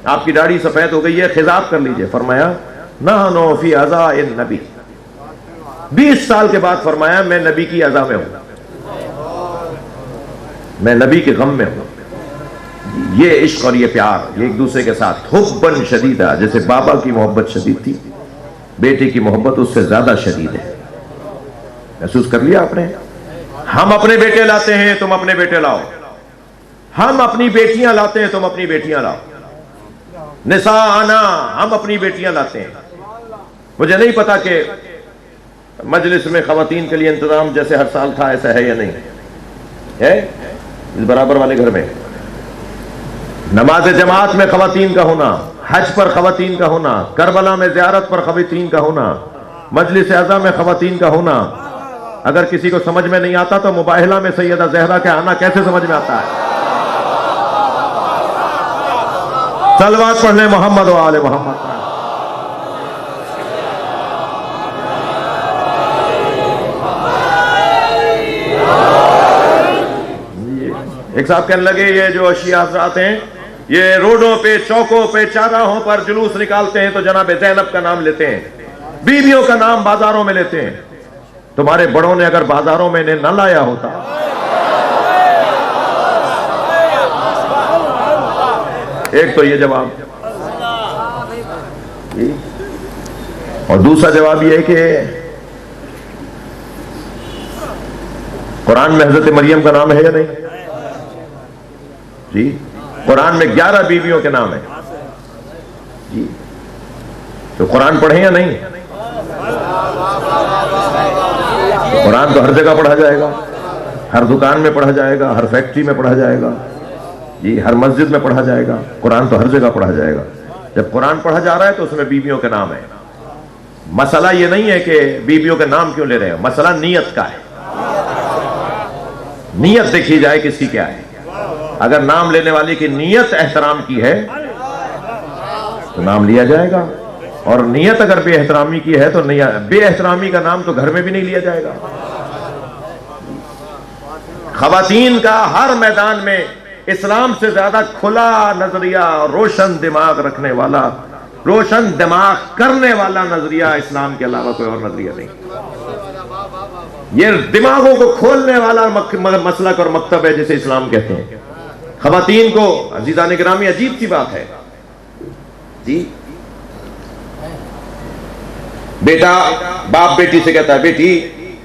آپ کی داڑھی سفید ہو گئی ہے، خضاب کر لیجئے. فرمایا نحنو فی عزاء النبی. 20 سال کے بعد فرمایا میں نبی کی عزا میں ہوں، میں نبی کے غم میں ہوں. یہ عشق اور یہ پیار، یہ ایک دوسرے کے ساتھ حباً شدیدہ. جیسے بابا کی محبت شدید تھی، بیٹے کی محبت اس سے زیادہ شدید ہے. محسوس کر لیا آپ نے؟ ہم اپنے بیٹے لاتے ہیں، تم اپنے بیٹے لاؤ. ہم اپنی بیٹیاں لاتے ہیں، تم اپنی بیٹیاں لاؤ. نساءنا، ہم اپنی بیٹیاں لاتے ہیں. مجھے نہیں پتا کہ مجلس میں خواتین کے لیے انتظام جیسے ہر سال تھا ایسا ہے یا نہیں ہے. اس برابر والے گھر میں نماز جماعت میں خواتین کا ہونا، حج پر خواتین کا ہونا، کربلا میں زیارت پر خواتین کا ہونا، مجلس عزا میں خواتین کا ہونا. اگر کسی کو سمجھ میں نہیں آتا تو مباہلہ میں سیدہ زہرا کا آنا کیسے سمجھ میں آتا ہے؟ صلوات پڑھ لیں محمد و آل محمد. ایک صاحب کہنے لگے یہ جو شیعہ حضرات ہیں یہ روڈوں پہ، چوکوں پہ، چاراہوں پر جلوس نکالتے ہیں تو جناب زینب کا نام لیتے ہیں، بیویوں کا نام بازاروں میں لیتے ہیں. تمہارے بڑوں نے اگر بازاروں میں نہ لایا ہوتا. ایک تو یہ جواب، اور دوسرا جواب یہ ہے کہ قرآن میں حضرت مریم کا نام ہے یا نہیں؟ جی قرآن میں 11 بیویوں کے نام ہیں. جی تو قرآن پڑھیں یا نہیں؟ قرآن تو ہر جگہ پڑھا جائے گا، ہر دکان میں پڑھا جائے گا، ہر فیکٹری میں پڑھا جائے گا، جی ہر مسجد میں پڑھا جائے گا. قرآن تو ہر جگہ پڑھا جائے گا. جب قرآن پڑھا جا رہا ہے تو اس میں بیویوں کے نام ہیں. مسئلہ یہ نہیں ہے کہ بیویوں کے نام کیوں لے رہے ہیں، مسئلہ نیت کا ہے. نیت دیکھی جائے کس کی کیا ہے. اگر نام لینے والی کی نیت احترام کی ہے تو نام لیا جائے گا، اور نیت اگر بے احترامی کی ہے تو بے احترامی کا نام تو گھر میں بھی نہیں لیا جائے گا. خواتین کا ہر میدان میں اسلام سے زیادہ کھلا نظریہ، روشن دماغ رکھنے والا، روشن دماغ کرنے والا نظریہ اسلام کے علاوہ کوئی اور نظریہ نہیں. یہ دماغوں کو کھولنے والا مسلک اور مکتب ہے جسے اسلام کہتے ہیں. خواتین کو، عزیزان گرامی، عجیب سی بات ہے جی، بیٹا باپ بیٹی سے کہتا ہے بیٹی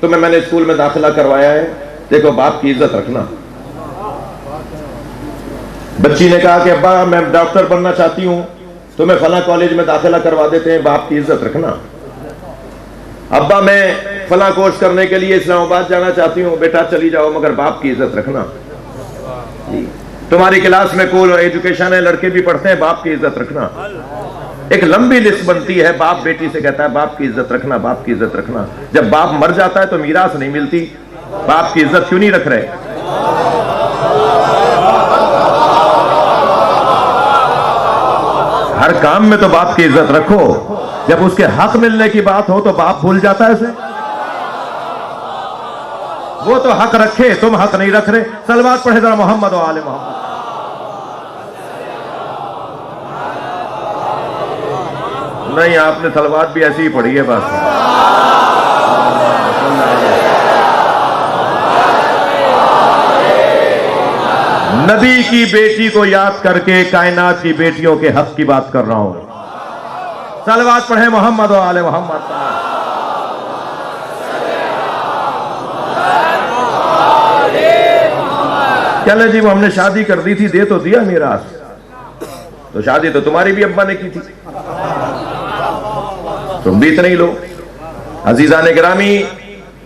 تمہیں میں نے اسکول میں داخلہ کروایا ہے، دیکھو باپ کی عزت رکھنا. بچی نے کہا کہ ابا میں ڈاکٹر بننا چاہتی ہوں، تمہیں فلاں کالج میں داخلہ کروا دیتے ہیں، باپ کی عزت رکھنا. ابا میں فلاں کورس کرنے کے لیے اسلام آباد جانا چاہتی ہوں، بیٹا چلی جاؤ مگر باپ کی عزت رکھنا. تمہاری کلاس میں کوئی ایجوکیشن ہے، لڑکے بھی پڑھتے ہیں، باپ کی عزت رکھنا. ایک لمبی لسٹ بنتی ہے. باپ بیٹی سے کہتا ہے باپ کی عزت رکھنا، باپ کی عزت رکھنا. جب باپ مر جاتا ہے تو میراث نہیں ملتی، باپ کی عزت کیوں نہیں رکھ رہے؟ ہر کام میں تو باپ کی عزت رکھو. جب اس کے حق ملنے کی بات ہو تو باپ بھول جاتا ہے اسے. وہ تو حق رکھے، تم حق نہیں رکھ رہے. صلوات پڑھے ذرا محمد و آل محمد. نہیں آپ نے صلوات بھی ایسی ہی پڑھی ہے بس. نبی کی بیٹی کو یاد کر کے کائنات کی بیٹیوں کے حق کی بات کر رہا ہوں. صلوات پڑھیں محمد و آل محمد. چلے جی وہ ہم نے شادی کر دی تھی، دے تو دیا میراث، تو شادی تو تمہاری بھی ابا نے کی تھی، تم بھی اتنے ہی لو. عزیزان گرامی،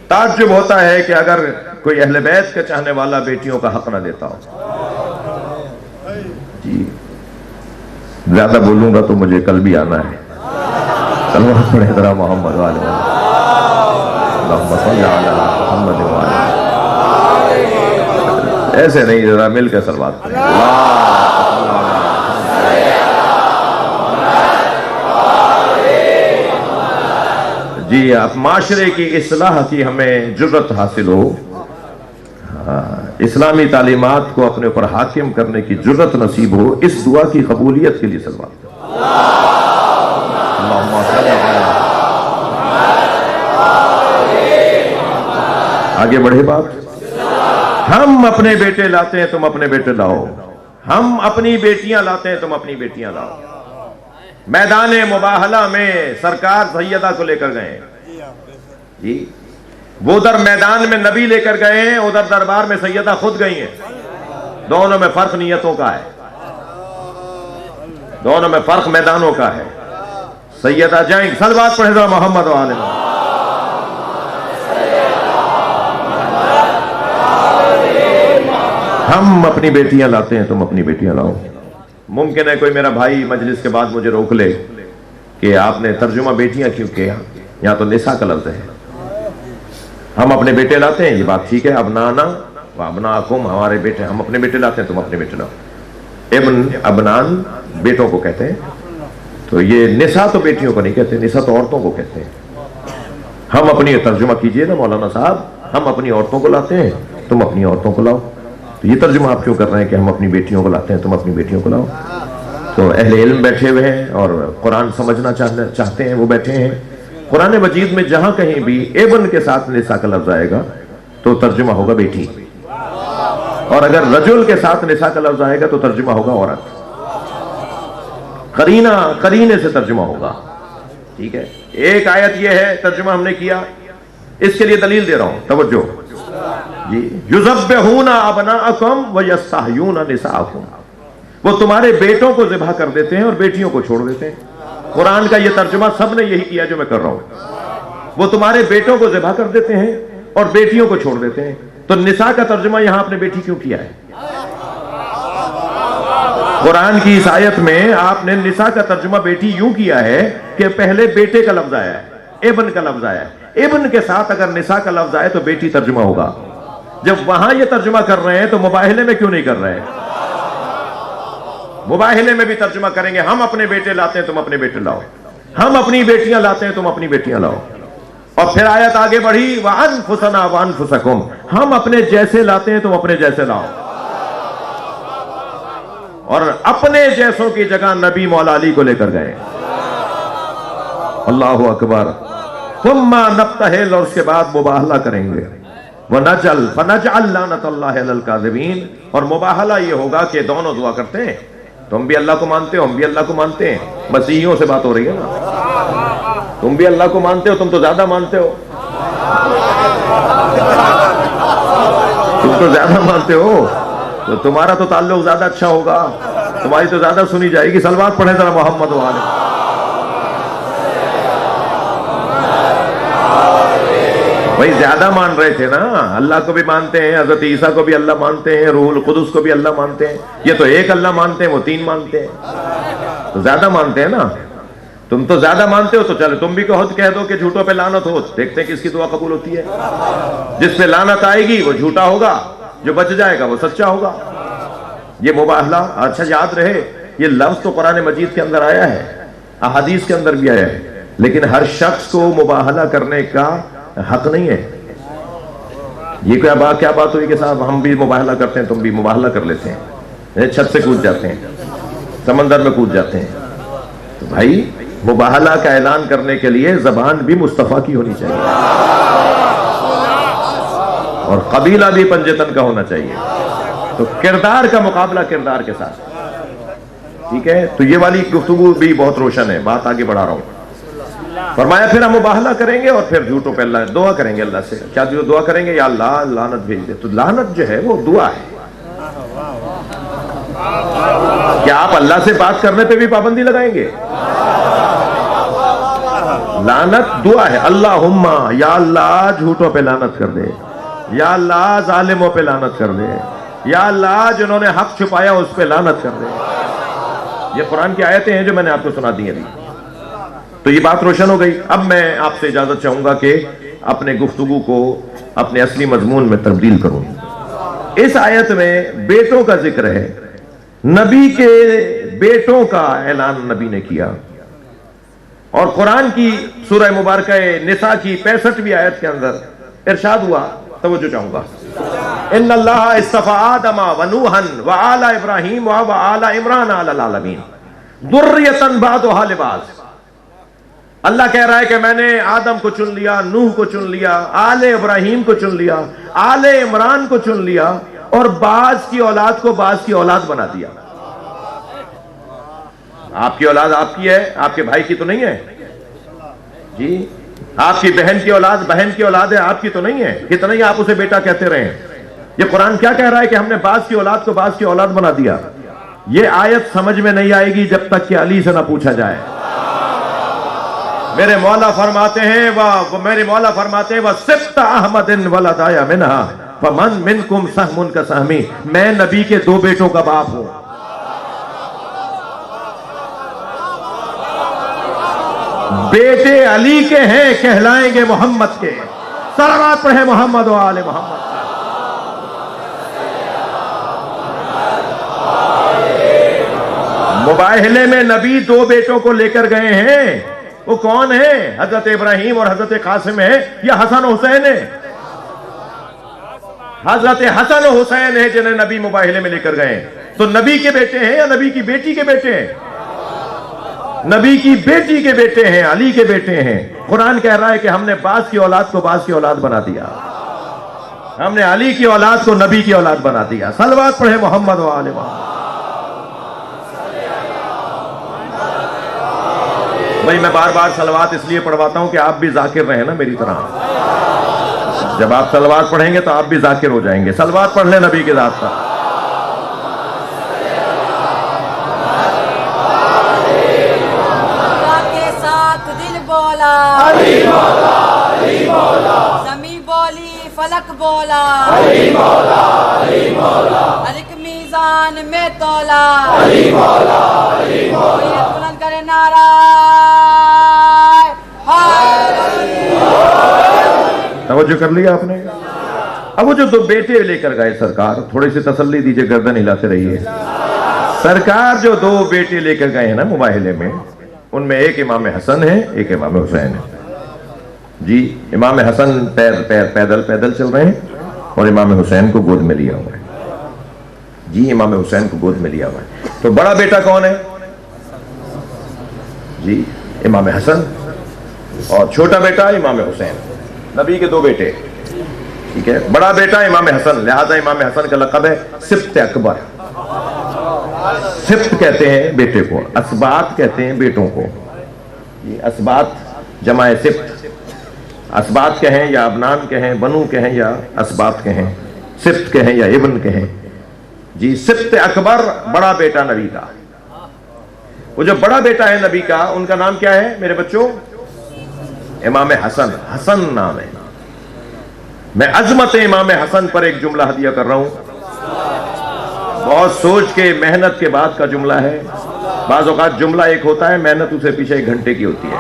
تعجب ہوتا ہے کہ اگر کوئی اہل بیت کا چاہنے والا بیٹیوں کا حق نہ دیتا ہو. جی زیادہ بولوں گا تو مجھے کل بھی آنا ہے. صلوات پڑھے ذرا محمد و آل محمد. اللہم صل علی محمد و آل محمد. ایسے نہیں، ذرا مل کے صلوات پڑھیں. جی آپ معاشرے کی اصلاح کی ہمیں جرت حاصل ہو، اسلامی تعلیمات کو اپنے اوپر حاکم کرنے کی جرت نصیب ہو، اس دعا کی قبولیت کے لیے صلوات اللہم صل علی۔ آگے بڑھے بات، ہم اپنے بیٹے لاتے ہیں تم اپنے بیٹے لاؤ، ہم اپنی بیٹیاں لاتے ہیں تم اپنی بیٹیاں لاؤ۔ میدان مباہلہ میں سرکار سیدہ کو لے کر گئے جی، وہ ادھر میدان میں نبی لے کر گئے ہیں، ادھر دربار میں سیدہ خود گئی ہیں، دونوں میں فرق نیتوں کا ہے، دونوں میں فرق میدانوں کا ہے۔ سیدہ جائیں، صلوات پڑھے ذرا محمد و آل محمد۔ ہم اپنی بیٹیاں لاتے ہیں تم اپنی بیٹیاں لاؤ۔ ممکن ہے کوئی میرا بھائی مجلس کے بعد مجھے روک لے کہ آپ نے ترجمہ بیٹیاں کیوں کیا، یہاں تو نساء کا لفظ ہے۔ ہم اپنے بیٹے لاتے ہیں، یہ بات ٹھیک ہے، ابنانا و ابناکم، ہمارے بیٹے، ہم اپنے بیٹے لاتے ہیں تم اپنے بیٹے لاؤ۔ ابن ابنان بیٹوں کو کہتے ہیں، تو یہ نساء تو بیٹیوں کو نہیں کہتے، نساء تو عورتوں کو کہتے ہیں۔ ہم اپنی ترجمہ کیجئے نا مولانا صاحب، ہم اپنی عورتوں کو لاتے ہیں تم اپنی عورتوں کو لاؤ۔ تو یہ ترجمہ آپ کیوں کر رہے ہیں کہ ہم اپنی بیٹیوں کو لاتے ہیں تم اپنی بیٹیوں کو لاؤ؟ تو اہل علم بیٹھے ہوئے ہیں اور قرآن سمجھنا چاہتے ہیں، وہ بیٹھے ہیں۔ قرآن مجید میں جہاں کہیں بھی ابن کے ساتھ نساء کا لفظ آئے گا تو ترجمہ ہوگا بیٹی، اور اگر رجل کے ساتھ نساء کا لفظ آئے گا تو ترجمہ ہوگا عورت۔ قرینے سے ترجمہ ہوگا، ٹھیک ہے۔ ایک آیت یہ ہے ترجمہ ہم نے کیا، اس کے لیے دلیل دے رہا ہوں، توجہ جی۔ یذبحون ابناءکم ویستحیون نساءکم، وہ تمہارے بیٹوں کو ذبح کر دیتے ہیں اور بیٹیوں کو چھوڑ دیتے ہیں۔ قرآن کا یہ ترجمہ سب نے یہی کیا جو میں کر رہا ہوں، وہ تمہارے بیٹوں کو ذبح کر دیتے ہیں اور بیٹیوں کو چھوڑ دیتے ہیں۔ تو نساء کا ترجمہ یہاں آپ نے بیٹی کیوں کیا ہے؟ قرآن کی اس آیت میں آپ نے نساء کا ترجمہ بیٹی یوں کیا ہے کہ پہلے بیٹے کا لفظ آیا ہے، ابن کا لفظ آیا ہے، ابن کے ساتھ اگر نساء کا لفظ آئے تو بیٹی ترجمہ ہوگا۔ جب وہاں یہ ترجمہ کر رہے ہیں تو مباہلے میں کیوں نہیں کر رہے ہیں؟ مباہلے میں بھی ترجمہ کریں گے، ہم اپنے بیٹے لاتے ہیں تم اپنے بیٹے لاؤ، ہم اپنی بیٹیاں لاتے ہیں تم اپنی بیٹیاں لاؤ۔ اور پھر آیت آگے بڑھی، وَأَنفُسَنَا وَأَنفُسَكُمْ، ہم اپنے جیسے لاتے ہیں تم اپنے جیسے لاؤ۔ اور اپنے جیسوں کی جگہ نبی مولا علی کو لے کر گئے، اللہ اکبر۔ ثم نبتہل، اور اس کے بعد مباہلہ کریں گے، وَنَجْعَلْ فَنَجْعَلْ لَعْنَةَ اللَّهِ عَلَى الْكَاذِبِينَ، اور مباہلہ یہ ہوگا کہ دونوں دعا کرتے ہیں، تم بھی اللہ کو مانتے ہو ہم بھی اللہ کو مانتے ہیں، مسیحیوں سے بات ہو رہی ہے نا، تم بھی اللہ کو مانتے ہو، تم تو زیادہ مانتے ہو، تم تو زیادہ مانتے ہو، تو تمہارا تو تعلق زیادہ اچھا ہوگا، تمہاری تو زیادہ سنی جائے گی۔ صلوات پڑھیں ذرا محمد و آل۔ بھائی زیادہ مان رہے تھے نا، اللہ کو بھی مانتے ہیں، حضرت عیسیٰ کو بھی اللہ مانتے ہیں، روح القدس کو بھی اللہ مانتے ہیں، یہ تو ایک اللہ مانتے ہیں وہ تین مانتے ہیں، تو زیادہ مانتے ہیں نا۔ تم تو زیادہ مانتے ہو تو چلو تم بھی کہہ دو کہ جھوٹوں پہ لعنت ہو، دیکھتے ہیں کس کی دعا قبول ہوتی ہے۔ جس پہ لعنت آئے گی وہ جھوٹا ہوگا، جو بچ جائے گا وہ سچا ہوگا۔ یہ مباہلہ اچھا یاد رہے، یہ لفظ تو قرآن مجید کے اندر آیا ہے، احادیث کے اندر بھی آیا ہے، لیکن ہر شخص کو مباہلہ کرنے کا حق نہیں ہے۔ یہ کیا بات ہوئی کہ صاحب ہم بھی مباہلہ کرتے ہیں تم بھی مباہلہ کر لیتے ہیں، چھت سے کود جاتے ہیں، سمندر میں کود جاتے ہیں۔ تو بھائی مباہلہ کا اعلان کرنے کے لیے زبان بھی مصطفیٰ کی ہونی چاہیے، اور قبیلہ بھی پنجتن کا ہونا چاہیے، تو کردار کا مقابلہ کردار کے ساتھ، ٹھیک ہے۔ تو یہ والی گفتگو بھی بہت روشن ہے، بات آگے بڑھا رہا ہوں۔ فرمایا پھر ہم مباہلہ کریں گے اور پھر جھوٹوں پہ اللہ دعا کریں گے، اللہ سے کیا دعا کریں گے؟ یا اللہ لعنت بھیج دے۔ تو لعنت جو ہے وہ دعا ہے، کیا آپ اللہ سے بات کرنے پہ بھی پابندی لگائیں گے؟ لعنت دعا ہے، اللہم یا اللہ جھوٹوں پہ لعنت کر دے، یا اللہ ظالموں پہ لعنت کر دے، یا اللہ جنہوں نے حق چھپایا اس پہ لعنت کر دے۔ یہ قرآن کی آیتیں ہیں جو میں نے آپ کو سنا دی ابھی۔ تو یہ بات روشن ہو گئی۔ اب میں آپ سے اجازت چاہوں گا کہ اپنے گفتگو کو اپنے اصلی مضمون میں تبدیل کروں۔ اس آیت میں بیٹوں کا ذکر ہے، نبی کے بیٹوں کا اعلان نبی نے کیا، اور قرآن کی سورہ مبارکہ نساء کی 65ویں آیت کے اندر ارشاد ہوا، توجہ چاہوں گا، ان اللہ اصطفى آدم ونوحا وآل ابراہیم وآل عمران علی العالمین ذریۃ بعضھا لبعض۔ اللہ کہہ رہا ہے کہ میں نے آدم کو چن لیا، نوح کو چن لیا، آل ابراہیم کو چن لیا، آل عمران کو چن لیا، اور بعض کی اولاد کو بعض کی اولاد بنا دیا۔ آپ کی اولاد آپ کی ہے، آپ کے بھائی کی تو نہیں ہے جی، آپ کی بہن کی اولاد بہن کی اولاد ہے، آپ کی تو نہیں ہے، کتنا ہی آپ اسے بیٹا کہتے رہے ہیں۔ یہ قرآن کیا کہہ رہا ہے کہ ہم نے بعض کی اولاد کو بعض کی اولاد بنا دیا۔ یہ آیت سمجھ میں نہیں آئے گی جب تک کہ علی سے نہ پوچھا جائے۔ میرے مولا فرماتے ہیں وَسِبْتَ أَحْمَدٍ وَلَدَيَ مِنْهَا فَمَنْ مِنْكُمْ سَهْمٌ كَسَهْمِي، میں نبی کے 2 بیٹوں کا باپ ہوں۔ بیٹے علی کے ہیں، کہلائیں گے محمد کے۔ صلوات پڑھیں محمد و آل محمد۔ مباہلے میں نبی 2 بیٹوں کو لے کر گئے ہیں، وہ کون ہیں؟ حضرت ابراہیم اور حضرت قاسم ہے یا حسن و حسین ہے؟ حضرت حسن و حسین ہے جنہیں نبی مباہلے میں لے کر گئے ہیں۔ تو نبی کے بیٹے ہیں یا نبی کی بیٹی کے بیٹے ہیں؟ نبی کی بیٹی کے بیٹے ہیں، علی کے بیٹے ہیں۔ قرآن کہہ رہا ہے کہ ہم نے بعض کی اولاد کو بعض کی اولاد بنا دیا، ہم نے علی کی اولاد کو نبی کی اولاد بنا دیا۔ صلوات پڑھیں محمد و آل محمد۔ بھائی میں بار بار صلوات اس لیے پڑھواتا ہوں کہ آپ بھی ذاکر رہیں نا میری طرح۔ جب آپ صلوات پڑھیں گے تو آپ بھی ذاکر ہو جائیں گے۔ صلوات پڑھ لیں نبی کے ذات پر۔
علی مولا، علی مولا، زمین بولی فلک بولا، علی مولا، علی مولا، ہر ایک میزان میں تولا، علی مولا، علی مولا، بلند کرے نعرہ
توجہ کر لیا آپ نے؟ اب وہ جو 2 بیٹے لے کر گئے سرکار، تھوڑی سی تسلی دیجئے، گردن ہلاتے رہیے۔ سرکار جو 2 بیٹے لے کر گئے ہیں نا مباہلے میں، ان میں ایک امام حسن ہے، ایک امام حسین ہے جی۔ امام حسن پیدل چل رہے ہیں اور امام حسین کو گود میں لیا ہوا ہے جی، امام حسین کو گود میں لیا ہوا ہے۔ تو بڑا بیٹا کون ہے جی؟ امام حسن، اور چھوٹا بیٹا امام حسین، نبی کے 2 بیٹے، ٹھیک ہے۔ بڑا بیٹا امام حسن، لہذا امام حسن کا لقب ہے سبط اکبر۔ سبط کہتے ہیں بیٹے کو، اسباط کہتے ہیں بیٹوں کو۔ اسباط جمع سبط، اسباط کہیں یا ابنان کہیں، بنو کہیں یا اسباط کہیں، سبط کہیں یا ابن کہیں جی۔ سبط اکبر بڑا بیٹا نبی کا۔ وہ جو بڑا بیٹا ہے نبی کا، ان کا نام کیا ہے میرے بچوں؟ امام حسن۔ حسن نام ہے۔ میں عظمت امام حسن پر ایک جملہ ہدیہ کر رہا ہوں، بہت سوچ کے محنت کے بعد کا جملہ ہے۔ بعض اوقات جملہ ایک ہوتا ہے، محنت اسے پیچھے 1 گھنٹے کی ہوتی ہے۔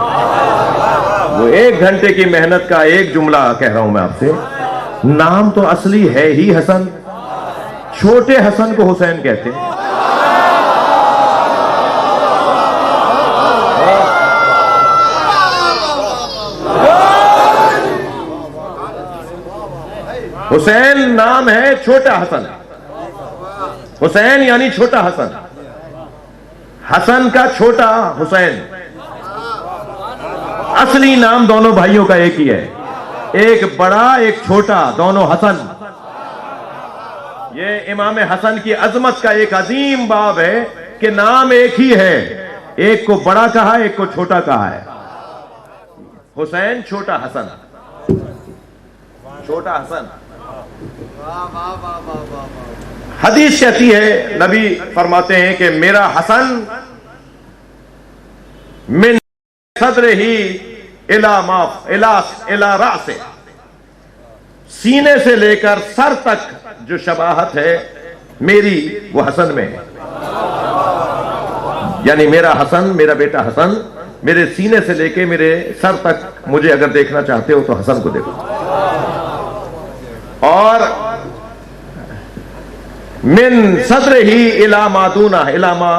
وہ 1 گھنٹے کی محنت کا ایک جملہ کہہ رہا ہوں میں آپ سے۔ نام تو اصلی ہے ہی حسن، چھوٹے حسن کو حسین کہتے ہیں۔ حسین نام ہے، چھوٹا حسن، حسین یعنی چھوٹا حسن، حسن کا چھوٹا حسین۔ اصلی نام دونوں بھائیوں کا ایک ہی ہے، ایک بڑا ایک چھوٹا، دونوں حسن۔ یہ امام حسن کی عظمت کا ایک عظیم باب ہے کہ نام ایک ہی ہے، ایک کو بڑا کہا ایک کو چھوٹا کہا ہے۔ حسین چھوٹا حسن، چھوٹا حسن۔ حدیث کہتی ہے، نبی فرماتے ہیں کہ میرا حسن من صدر ہی الی رأس، سینے سے لے کر سر تک جو شباہت ہے میری، وہ حسن میں ہے۔ یعنی میرا حسن، میرا بیٹا حسن، میرے سینے سے لے کے میرے سر تک مجھے اگر دیکھنا چاہتے ہو تو حسن کو دیکھو۔ اور من صدر ہی الی ما دونہ الی ما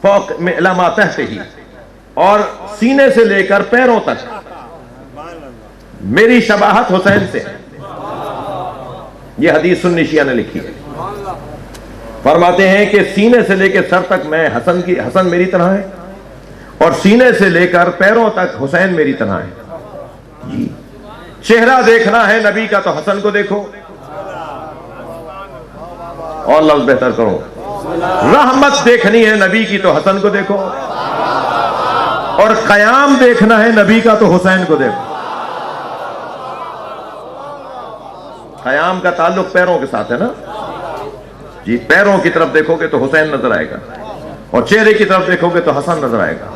فوق الی ما تحت ہی، اور سینے سے لے کر پیروں تک میری شباہت حسین سے ہے. یہ حدیث سنی شیعہ نے لکھی ہے. فرماتے ہیں کہ سینے سے لے کے سر تک میں حسن میری طرح ہے، اور سینے سے لے کر پیروں تک حسین میری طرح ہے. جی چہرہ دیکھنا ہے نبی کا تو حسن کو دیکھو، اور لفظ بہتر کرو، رحمت دیکھنی ہے نبی کی تو حسن کو دیکھو، اور قیام دیکھنا ہے نبی کا تو حسین کو دیکھو. قیام کا تعلق پیروں کے ساتھ ہے نا جی. پیروں کی طرف دیکھو گے تو حسین نظر آئے گا، اور چہرے کی طرف دیکھو گے تو حسن نظر آئے گا.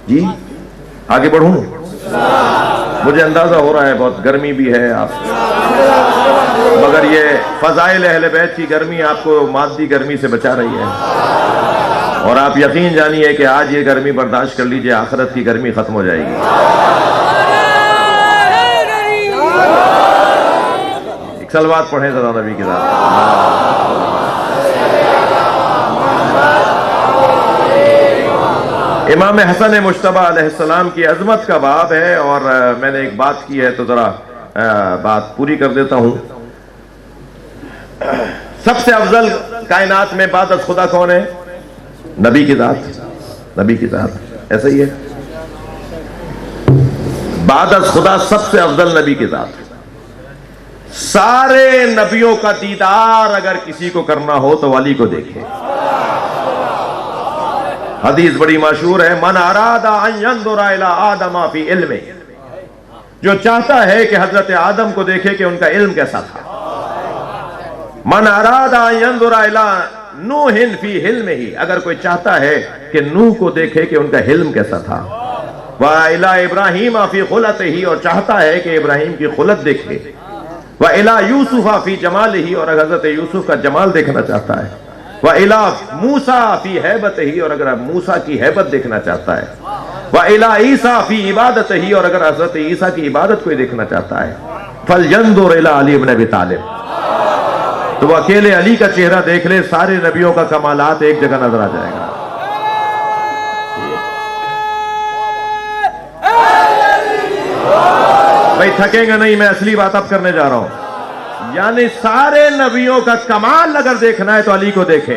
جی آگے بڑھوں؟ مجھے اندازہ ہو رہا ہے بہت گرمی بھی ہے آپ، مگر یہ فضائل اہل بیت کی گرمی آپ کو مادی گرمی سے بچا رہی ہے، اور آپ یقین جانیے کہ آج یہ گرمی برداشت کر لیجئے، آخرت کی گرمی ختم ہو جائے گی. ایک صلوات پڑھیں ذرا نبی کی ذات. امام حسن مجتبی علیہ السلام کی عظمت کا باب ہے، اور میں نے ایک بات کی ہے تو ذرا بات پوری کر دیتا ہوں. سب سے افضل کائنات میں بعد از خدا کون ہے؟ نبی کی ذات. نبی کی ذات ایسا ہی ہے، بعد از خدا سب سے افضل نبی کی ذات. سارے نبیوں کا دیدار اگر کسی کو کرنا ہو تو ولی کو دیکھے. حدیث بڑی مشہور ہے، من اراد ان ينظر الى آدم فی علمہ، جو چاہتا ہے کہ حضرت آدم کو دیکھے کہ ان کا علم کیسا تھا. من اراد ان ينظر الى نوح فی حلمہ، اگر کوئی چاہتا ہے کہ نوح کو دیکھے کہ ان کا حلم کیسا تھا. وَإِلَىٰ إِبْرَاهِيمَ فِي خُلَتِهِ، اور چاہتا ہے کہ ابراہیم کی خلت دیکھے. وَإِلَىٰ يُوسُفَ فِي جَمَالِهِ، اور حضرت یوسف کا جمال دیکھنا چاہتا ہے. وَإِلَىٰ مُوسَىٰ فِي هَيْبَتِهِ، اور اگر موسیٰ کی ہیبت دیکھنا چاہتا ہے. وَإِلَىٰ عِیسَىٰ فِي عِبَادَتِهِ، اور اگر حضرت عیسیٰ کی عبادت کوئی دیکھنا چاہتا ہے. فَلْيَنظُرْ إِلَىٰ عَلِي بْنِ أَبِي طَالِبٍ، تو وہ اکیلے علی کا چہرہ دیکھ لے، سارے نبیوں کا کمالات ایک جگہ نظر آ جائے گا. بھائی تھکیں گے نہیں، میں اصلی بات اب کرنے جا رہا ہوں. یعنی سارے نبیوں کا کمال اگر دیکھنا ہے تو علی کو دیکھے،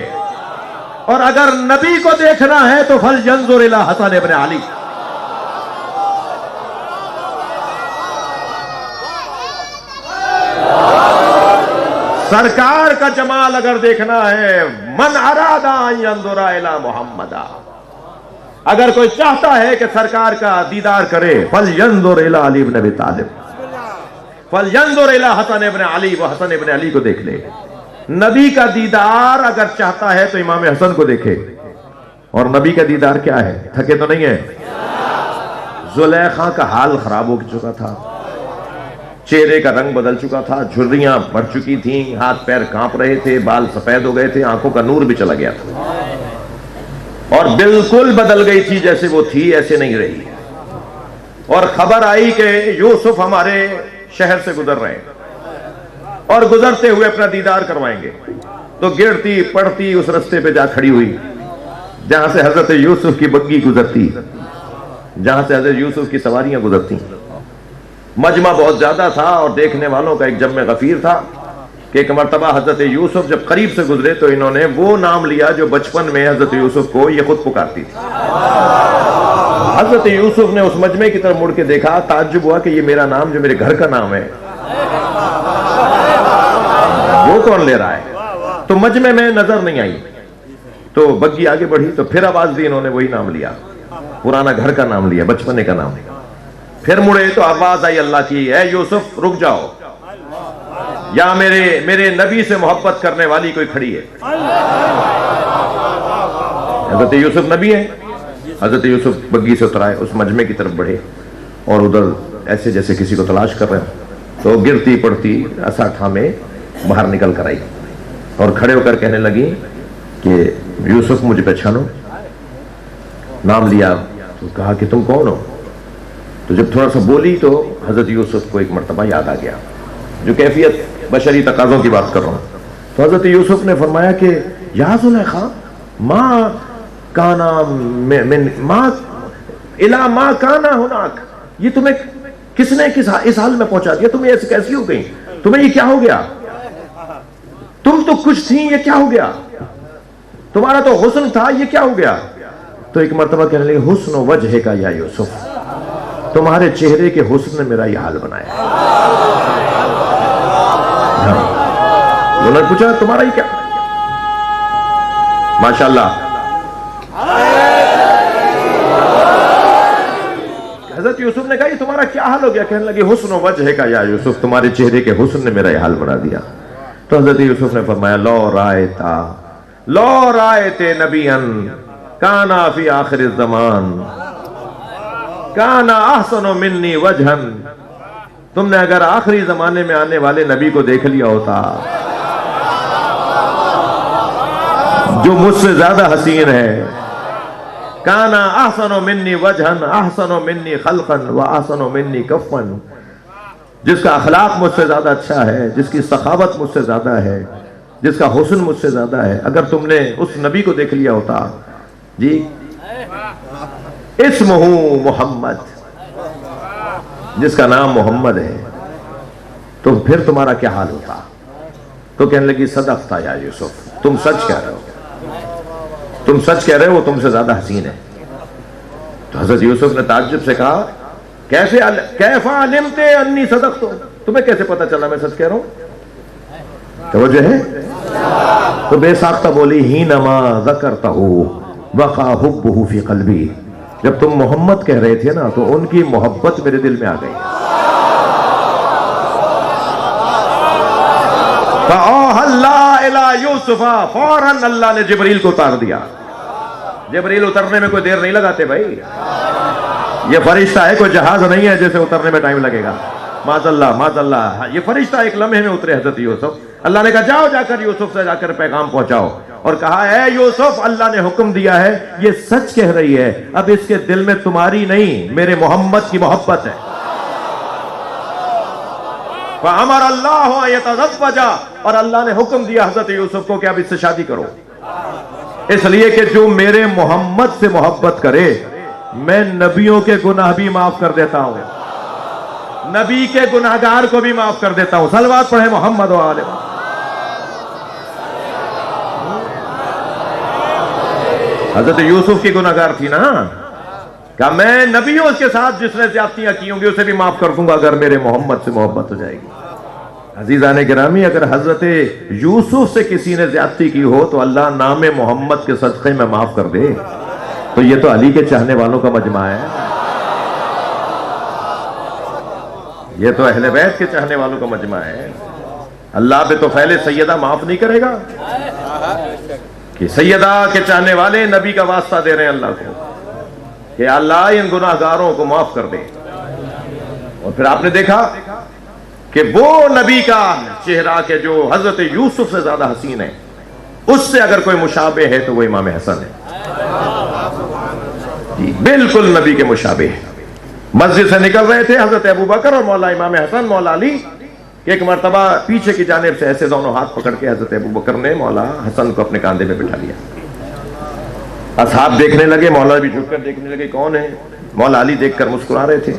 اور اگر نبی کو دیکھنا ہے تو فَلْيَنظُرْ إِلَىٰ حسن ابن علی. سرکار کا جمال اگر دیکھنا ہے، من اراد ان ينظر الى محمد، اگر کوئی چاہتا ہے کہ سرکار کا دیدار کرے، فَلْيَنظُرْ إِلَىٰ عَلِي بْنِ أَبِي طَالِبٍ، فَلْيَنظُرْ إِلَىٰ حسن ابن علی، وہ حسن ابن علی کو دیکھ لے. نبی کا دیدار اگر چاہتا ہے تو امام حسن کو دیکھے. اور نبی کا دیدار کیا ہے؟ تھکے تو نہیں ہے؟ زلیخا کا حال خراب ہو چکا تھا، چہرے کا رنگ بدل چکا تھا، جھریاں بڑھ چکی تھیں، ہاتھ پیر کانپ رہے تھے، بال سفید ہو گئے تھے، آنکھوں کا نور بھی چلا گیا تھا، اور بالکل بدل گئی تھی، جیسے وہ تھی ایسے نہیں رہی. اور خبر آئی کہ یوسف ہمارے شہر سے گزر رہے ہیں اور گزرتے ہوئے اپنا دیدار کروائیں گے. تو گرتی پڑتی اس رستے پہ جا کھڑی ہوئی جہاں سے حضرت یوسف کی بگی گزرتی، جہاں سے حضرت یوسف کی سواریاں گزرتی. مجمع بہت زیادہ تھا اور دیکھنے والوں کا ایک جمع غفیر تھا کہ ایک مرتبہ حضرت یوسف جب قریب سے گزرے تو انہوں نے وہ نام لیا جو بچپن میں حضرت یوسف کو یہ خود پکارتی تھی. حضرت یوسف نے اس مجمع کی طرف مڑ کے دیکھا، تعجب ہوا کہ یہ میرا نام جو میرے گھر کا نام ہے وہ کون لے رہا ہے. تو مجمع میں نظر نہیں آئی، تو بگی آگے بڑھی تو پھر آواز دی، انہوں نے وہی نام لیا، پرانا گھر کا نام لیا، بچپنے کا نام. پھر مڑے تو آواز آئی اللہ کی، اے یوسف رک جاؤ، یا میرے نبی سے محبت کرنے والی کوئی کھڑی ہے. حضرت یوسف نبی ہے. حضرت یوسف بگی سے اترائے، اس مجمع کی طرف بڑھے اور ادھر ایسے جیسے کسی کو تلاش کر رہے ہیں. تو گرتی پڑتی عصا تھامے باہر نکل کر آئی اور کھڑے ہو کر کہنے لگی کہ یوسف مجھے پہچانو. نام لیا تو کہا کہ تم کون ہو. تو جب تھوڑا سا بولی تو حضرت یوسف کو ایک مرتبہ یاد آ گیا، جو کیفیت بشری تقاضوں کی بات کر رہا ہوں. تو حضرت یوسف نے فرمایا کہ یا زلیخا ما کانا ماں الا ما کانا ہناک، یہ تمہیں کس نے اس حال میں پہنچا دیا؟ تمہیں ایسے کیسی ہو گئی؟ تمہیں یہ کیا ہو گیا؟ تم تو کچھ تھیں، یہ کیا ہو گیا؟ تمہارا تو حسن تھا، یہ کیا ہو گیا؟ تو ایک مرتبہ کہنے لگے حسن وجہ کا یا یوسف، تمہارے چہرے کے حسن نے میرا یہ حال بنایا۔ انہوں نے پوچھا تمہارا یہ کیا؟ ماشاءاللہ حضرت یوسف نے کہا یہ تمہارا کیا حال ہو گیا؟ کہنے لگے حسن وجہ کا یا یوسف، تمہارے چہرے کے حسن نے میرا یہ حال بنا دیا۔ تو حضرت یوسف نے فرمایا لو رائت نبیا کانا فی آخر الزمان کانا احسن منی وجہا، تم نے اگر آخری زمانے میں آنے والے نبی کو دیکھ لیا ہوتا جو مجھ سے زیادہ حسین ہے، کانا احسن منی وجہا احسن منی خلقا واحسن منی کفا، جس کا اخلاق مجھ سے زیادہ اچھا ہے، جس کی سخاوت مجھ سے زیادہ ہے، جس کا حسن مجھ سے زیادہ ہے، اگر تم نے اس نبی کو دیکھ لیا ہوتا جی اسمہ محمد، جس کا نام محمد ہے، تو پھر تمہارا کیا حال ہوتا؟ تو کہنے لگی صدقتا یا یوسف، تم سچ کہہ رہے ہو، تم سچ کہہ رہے ہو، تم سے زیادہ حسین ہے۔ تو حضرت یوسف نے تعجب سے کہا کیف علمت انی صدقت، تمہیں کیسے پتا چلا میں سچ کہہ رہا ہوں؟ توجہ ہے؟ تو بے ساختہ بولی حینما ذکرتہ وقع حبہ فی قلبی، جب تم محمد کہہ رہے تھے نا تو ان کی محبت میرے دل میں آ گئی۔ فَأَوْحَى اللَّهُ إِلَىٰ يُوسُفَ، فوراً اللہ نے جبریل کو اتار دیا۔ جبریل اترنے میں کوئی دیر نہیں لگاتے بھائی، یہ فرشتہ ہے، کوئی جہاز نہیں ہے جیسے اترنے میں ٹائم لگے گا۔ معاذ اللہ، یہ فرشتہ ایک لمحے میں اترے حضرت یوسف۔ اللہ نے کہا جاؤ جا کر یوسف سے جا کر پیغام پہنچاؤ، اور کہا اے یوسف اللہ نے حکم دیا ہے، یہ سچ کہہ رہی ہے، اب اس کے دل میں تمہاری نہیں میرے محمد کی محبت ہے۔ فَأَمَرَ اللَّهُ أَن يَتَزَوَّجَ، اور اللہ نے حکم دیا حضرت یوسف کو کہ اب اس سے شادی کرو، اس لیے کہ جو میرے محمد سے محبت کرے میں نبیوں کے گناہ بھی معاف کر دیتا ہوں، نبی کے گناہگار کو بھی معاف کر دیتا ہوں۔ صلوات پڑھیں محمد و آل محمد۔ حضرت یوسف کی گناہگار تھی نا، کہ میں نبیوں کے ساتھ جس نے زیادتیاں کی ہوں گی اسے بھی معاف کر دوں گا اگر میرے محمد سے محبت ہو جائے گی۔ عزیزان گرامی، اگر حضرت یوسف سے کسی نے زیادتی کی ہو تو اللہ نام محمد کے صدقے میں معاف کر دے، تو یہ تو علی کے چاہنے والوں کا مجمع ہے، یہ تو اہل بیت کے چاہنے والوں کا مجمع ہے۔ اللہ پہ تو پہلے سیدہ معاف نہیں کرے گا کہ سیدہ کے چاہنے والے نبی کا واسطہ دے رہے ہیں اللہ کو کہ اللہ ان گناہگاروں کو معاف کر دے۔ اور پھر آپ نے دیکھا کہ وہ نبی کا چہرہ کہ جو حضرت یوسف سے زیادہ حسین ہے، اس سے اگر کوئی مشابہ ہے تو وہ امام حسن ہے جی، بالکل نبی کے مشابہ۔ مسجد سے نکل رہے تھے حضرت ابوبکر اور مولا امام حسن مولا علی، ایک مرتبہ پیچھے کی جانب سے ایسے دونوں ہاتھ پکڑ کے حضرت ابوبکر نے مولا حسن کو اپنے کاندھے میں بٹھا لیا۔ اصحاب دیکھنے لگے، مولا بھی جھک کر دیکھنے لگے کون ہے، مولا علی دیکھ کر مسکرا رہے تھے۔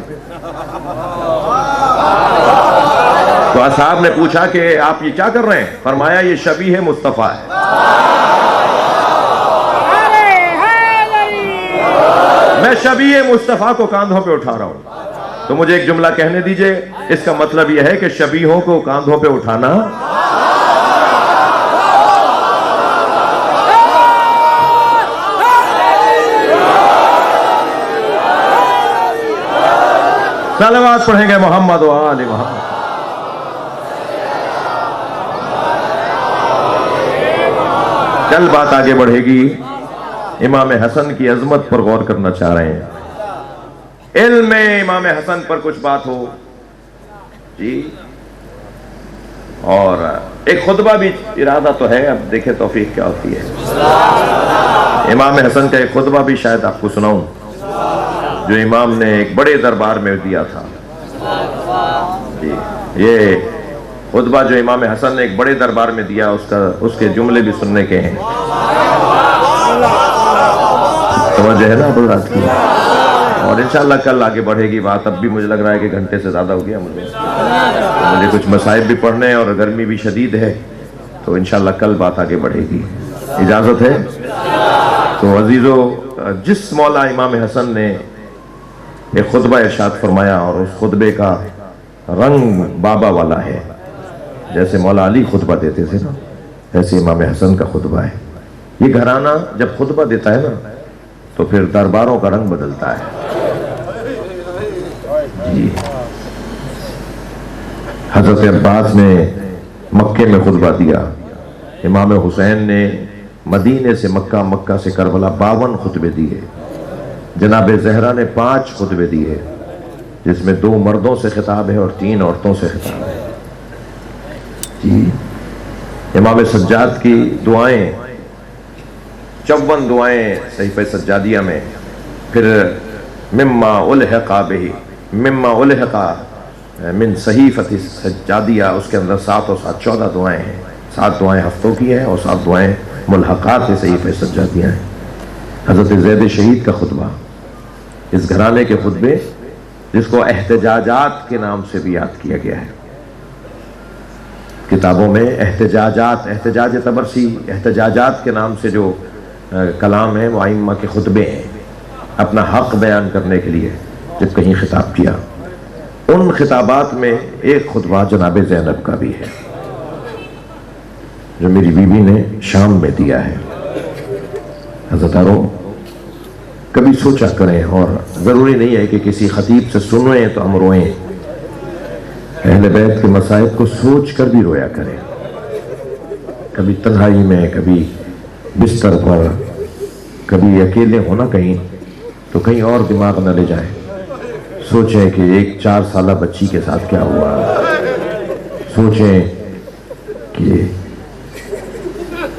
تو اصحاب نے پوچھا کہ آپ یہ کیا کر رہے ہیں؟ فرمایا یہ شبیہ مصطفیٰ ہے، میں شبیہ مصطفیٰ کو کاندھوں پہ اٹھا رہا ہوں۔ تو مجھے ایک جملہ کہنے دیجئے، اس کا مطلب یہ ہے کہ شبیہوں کو کاندھوں پہ اٹھانا صلوات پڑھیں گے محمد و آل محمد۔ کل بات آگے بڑھے گی، امام حسن کی عظمت پر غور کرنا چاہ رہے ہیں، علم میں امام حسن پر کچھ بات ہو جی، اور ایک خطبہ بھی ارادہ تو ہے، اب دیکھیں توفیق کیا ہوتی ہے۔ امام حسن کا ایک خطبہ بھی شاید آپ کو سناؤں جو امام نے ایک بڑے دربار میں دیا تھا جی، یہ خطبہ جو امام حسن نے ایک بڑے دربار میں دیا، اس کے جملے بھی سننے کے ہیں۔ توجہ ہے نا حضرات کی؟ اور انشاءاللہ کل آگے بڑھے گی بات. اب بھی مجھے لگ رہا ہے کہ گھنٹے سے زیادہ ہو گیا مجھے کچھ مصائب بھی پڑھنے اور گرمی بھی شدید ہے, تو انشاءاللہ کل بات آگے بڑھے گی. اجازت ہے؟ تو عزیزو, جس مولا امام حسن نے ایک خطبہ ارشاد فرمایا اور اس خطبے کا رنگ بابا والا ہے, جیسے مولا علی خطبہ دیتے تھے نا, ایسے امام حسن کا خطبہ ہے. یہ گھرانہ جب خطبہ دیتا ہے نا تو پھر درباروں کا رنگ بدلتا ہے. جی, حضرت عباس نے مکے میں خطبہ دیا, امام حسین نے مدینے سے مکہ, مکہ سے کربلا 52 خطبے دیے, جناب زہرا نے 5 خطبے دیے, جس میں 2 مردوں سے خطاب ہے اور 3 عورتوں سے خطاب ہے. جی, امام سجاد کی دعائیں 54 دعائیں صحیفہ سجادیہ میں, پھر مما الحق بہ, مما الحق من صحیفۃ سجادیہ, اس کے اندر 7 اور 7 14 دعائیں ہیں. 7 دعائیں ہفتوں کی ہیں اور 7 دعائیں ملحقات صحیفہ سجادیہ ہیں. حضرت زید شہید کا خطبہ, اس گھرانے کے خطبے جس کو احتجاجات کے نام سے بھی یاد کیا گیا ہے کتابوں میں. احتجاجات, احتجاج طبرسی, احتجاجات کے نام سے جو کلام ہے وہ ائمہ کے خطبے ہیں, اپنا حق بیان کرنے کے لیے جب کہیں خطاب کیا. ان خطابات میں ایک خطبہ جناب زینب کا بھی ہے, جو میری بیوی نے شام میں دیا ہے. حضرتاروں, کبھی سوچا کریں, اور ضروری نہیں ہے کہ کسی خطیب سے سنویں تو ہم روئیں. اہل بیت کے مصائب کو سوچ کر بھی رویا کریں, کبھی تنہائی میں, کبھی بستر پر, کبھی اکیلے ہونا کہیں تو کہیں اور دماغ نہ لے جائیں. سوچیں کہ ایک 4 سالہ بچی کے ساتھ کیا ہوا, سوچیں کہ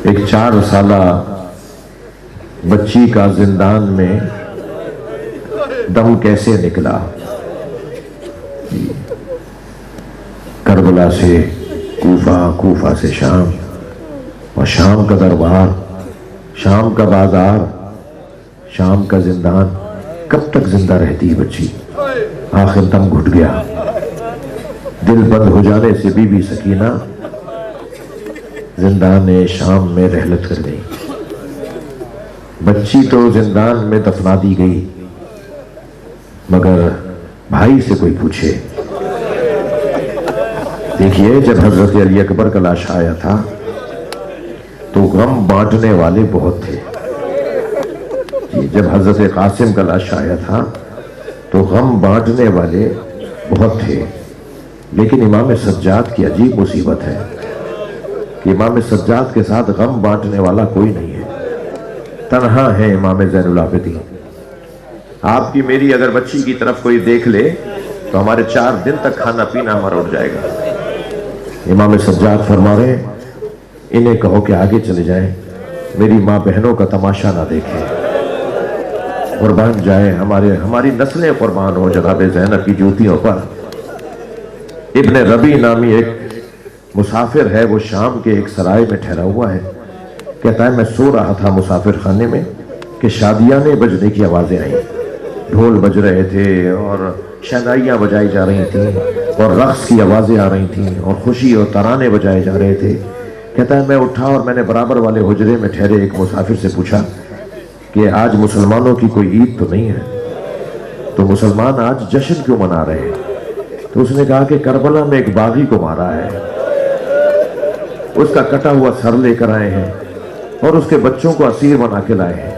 ایک 4 سالہ بچی کا زندان میں دم کیسے نکلا. کربلا سے کوفہ, کوفہ سے شام, اور شام کا دربار, شام کا بازار, شام کا زندان, کب تک زندہ رہتی بچی. آخر دم گھٹ گیا, دل بند ہو جانے سے بی بی سکینہ زندان شام میں رحلت کر گئی. بچی تو زندان میں دفنا دی گئی, مگر بھائی سے کوئی پوچھے. دیکھیے, جب حضرت علی اکبر کا لاش آیا تھا تو غم بانٹنے والے بہت تھے. جب حضرت قاسم کا لاش آیا تھا تو غم بانٹنے والے بہت تھے, لیکن امام سجاد کی عجیب مصیبت ہے کہ امام سجاد کے ساتھ غم بانٹنے والا کوئی نہیں ہے. تنہا ہے امام زین العابدین. آپ کی میری اگر بچی کی طرف کوئی دیکھ لے تو ہمارے 4 دن تک کھانا پینا ہمارا اٹھ جائے گا. امام سجاد فرما رہے ہیں, انہیں کہو کہ آگے چلے جائیں, میری ماں بہنوں کا تماشا نہ دیکھیں, قربان جائیں, ہماری نسلیں قربان ہو جناب زینب کی جوتیوں پر. ابن ربی نامی ایک مسافر ہے, وہ شام کے ایک سرائے میں ٹھہرا ہوا ہے. کہتا ہے میں سو رہا تھا مسافر خانے میں کہ شادیانے بجنے کی آوازیں آئیں, ڈھول بج رہے تھے اور شہنائیاں بجائی جا رہی تھیں اور رقص کی آوازیں آ رہی تھیں اور خوشی اور ترانے بجائے جا رہے تھے. کہتا ہے میں اٹھا اور میں نے برابر والے حجرے میں ٹھہرے ایک مسافر سے پوچھا کہ آج مسلمانوں کی کوئی عید تو نہیں ہے, تو مسلمان آج جشن کیوں منا رہے ہیں؟ تو اس نے کہا کہ کربلا میں ایک باغی کو مارا ہے, اس کا کٹا ہوا سر لے کر آئے ہیں اور اس کے بچوں کو اسیر بنا کے لائے ہیں.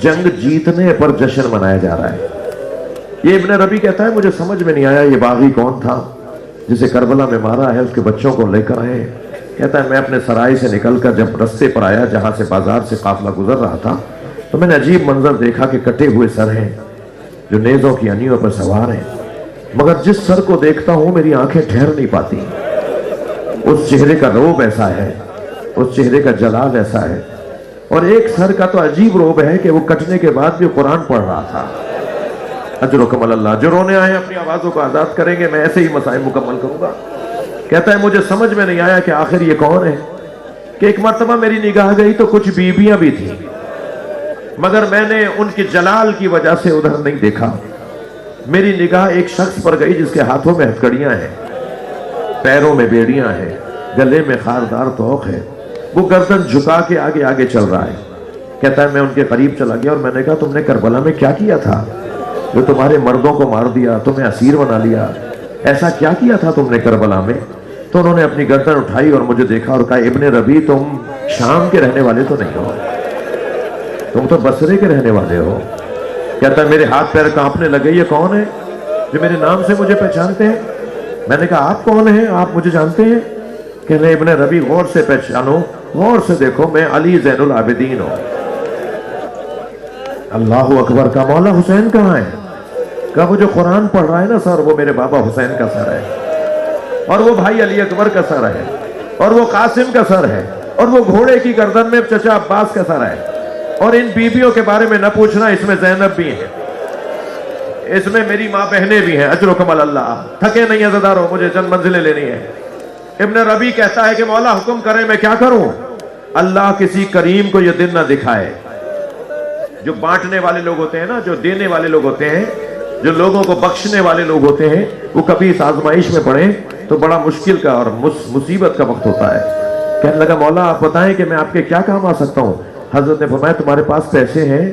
جنگ جیتنے پر جشن منایا جا رہا ہے. یہ ابن ربی کہتا ہے مجھے سمجھ میں نہیں آیا یہ باغی کون تھا جسے کربلا میں مارا ہے, اس کے بچوں کو لے کر آئے ہیں. کہتا ہے میں اپنے سرائے سے نکل کر جب رستے پر آیا جہاں سے بازار سے قافلہ گزر رہا تھا تو میں نے عجیب منظر دیکھا کہ کٹے ہوئے سر ہیں جو نیزوں کی انیوں پر سوار ہیں, مگر جس سر کو دیکھتا ہوں میری آنکھیں ٹھہر نہیں پاتی. اس چہرے کا روب ایسا ہے, اس چہرے کا جلال ایسا ہے, اور ایک سر کا تو عجیب روب ہے کہ وہ کٹنے کے بعد بھی قرآن پڑھ رہا تھا. اجرکم اللہ. جو رونے آئے اپنی آوازوں کو آزاد کریں گے, میں ایسے ہی مسائل مکمل کروں گا. کہتا ہے مجھے سمجھ میں نہیں آیا کہ آخر یہ کون ہے, کہ ایک مرتبہ میری نگاہ گئی تو کچھ بیویاں بھی تھیں, مگر میں نے ان کی جلال کی وجہ سے ادھر نہیں دیکھا. میری نگاہ ایک شخص پر گئی جس کے ہاتھوں میں ہتھکڑیاں ہیں، پیروں میں بیڑیاں ہیں، گلے میں خاردار طوق ہے، وہ گردن جھکا کے آگے آگے چل رہا ہے۔ کہتا ہے میں ان کے قریب چلا گیا اور میں نے کہا تم نے کربلا میں کیا کیا تھا؟ جو تمہارے مردوں کو مار دیا، تمہیں اسیر بنا لیا، ایسا کیا کیا تھا تم نے کربلا میں؟ تو انہوں نے اپنی گردن اٹھائی اور مجھے دیکھا اور کہا ابن ربی تم شام کے رہنے والے تو نہیں ہو، تم تو بصرے کے رہنے والے ہو۔ کہتا ہے میرے ہاتھ پیر کانپنے لگے، یہ کون ہے جو میرے نام سے مجھے پہچانتے ہیں؟ میں نے کہا آپ کون ہیں، آپ مجھے جانتے ہیں؟ کہنے ابن ربی غور سے پہچانو، غور سے دیکھو، میں علی زین العابدین ہوں۔ اللہ اکبر کا مولا حسین کہاں ہے؟ کہا وہ جو قرآن پڑھ رہا ہے نا سر، وہ میرے بابا حسین کا سر ہے، اور وہ بھائی علی اکبر کا سر ہے، اور وہ قاسم کا سر ہے، اور وہ گھوڑے کی گردن میں چچا عباس کا سر ہے، اور ان بیویوں کے بارے میں نہ پوچھنا، اس میں زینب بھی ہیں، اس میں میری ماں بہنیں بھی ہیں، اجرکم اللہ، تھکے نہیں عزادارو، مجھے چند منزلیں لینی ہیں۔ ابن ربی کہتا ہے کہ مولا حکم کرے میں کیا کروں؟ اللہ کسی کریم کو یہ دن نہ دکھائے۔ جو بانٹنے والے لوگ ہوتے ہیں نا، جو دینے والے لوگ ہوتے ہیں، جو لوگوں کو بخشنے والے لوگ ہوتے ہیں، وہ کبھی اس آزمائش میں پڑیں تو بڑا مشکل کا اور مصیبت کا وقت ہوتا ہے۔ کہنے لگا مولا آپ بتائیں کہ میں آپ کے کیا کام آ سکتا ہوں؟ حضرت نے فرمایا تمہارے پاس پیسے ہیں؟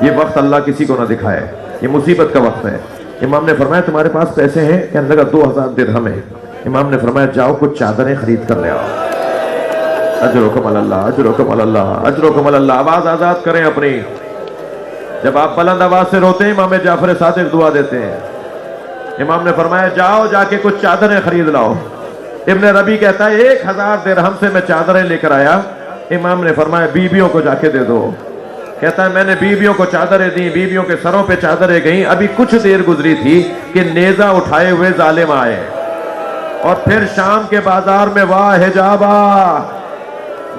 یہ وقت اللہ کسی کو نہ دکھائے، یہ مصیبت کا وقت ہے۔ امام نے فرمایا تمہارے پاس پیسے ہیں؟ کہنے لگا 2000 درہم ہے۔ امام نے فرمایا جاؤ کچھ چادریں خرید کر لے آؤ۔ اجرکم اللہ، اجرکم اللہ، اجرکم اللہ، آواز آزاد کریں اپنی۔ جب آپ بلند آواز سے روتے ہیں امام جعفر صادق دعا دیتے ہیں۔ امام نے فرمایا جاؤ جا کے کچھ چادریں خرید لاؤ۔ ابن ربی کہتا ہے 1000 درہم سے میں چادریں لے کر آیا۔ امام نے فرمایا بیویوں کو جا کے دے دو۔ کہتا ہے میں نے بیویوں کو چادریں دی، بیویوں کے سروں پہ چادریں گئیں، ابھی کچھ دیر گزری تھی کہ نیزہ اٹھائے ہوئے ظالم آئے، اور پھر شام کے بازار میں واہ حجابہ،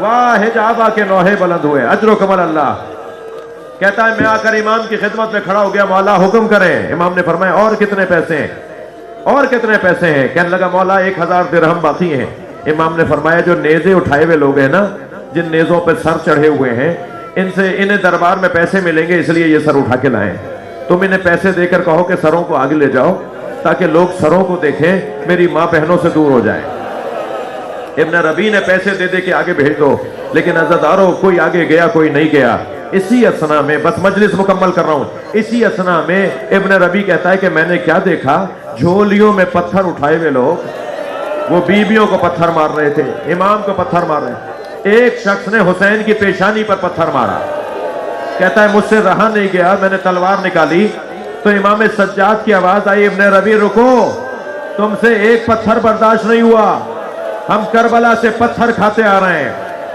واہ حجابہ کے نوحے بلند ہوئے۔ اجرکم اللہ۔ کہتا ہے میں آ کر امام کی خدمت میں کھڑا ہو گیا، مولا حکم کریں۔ امام نے فرمایا اور کتنے پیسے ہیں؟ اور کتنے پیسے ہیں؟ کہنے لگا مولا 1000 درہم باقی ہیں۔ امام نے فرمایا جو نیزے اٹھائے ہوئے لوگ ہیں نا، جن نیزوں پہ سر چڑھے ہوئے ہیں، انہیں دربار میں پیسے ملیں گے، اس لیے یہ سر اٹھا کے لائیں۔ تم انہیں پیسے دے کر کہو کہ سروں کو آگے لے جاؤ تاکہ لوگ سروں کو دیکھیں، میری ماں بہنوں سے دور ہو جائیں۔ ابن ربی نے پیسے دے دے کے آگے بھیج دو، لیکن عزادارو کوئی آگے گیا کوئی نہیں گیا۔ اسی اسنا میں، بس مجلس مکمل کر رہا ہوں، اسی اسنا میں ابن ربی کہتا ہے کہ میں نے کیا دیکھا، جھولیوں میں پتھر اٹھائے ہوئے لوگ، وہ بیویوں کو پتھر مار رہے تھے، امام کو پتھر مار رہے تھے۔ ایک شخص نے حسین کی پیشانی پر پتھر مارا۔ کہتا ہے مجھ سے رہا نہیں گیا، میں نے تلوار نکالی تو امام سجاد کی آواز آئی ابن ربی رکو، تم سے ایک پتھر برداشت نہیں ہوا، ہم کربلا سے پتھر کھاتے آ رہے ہیں،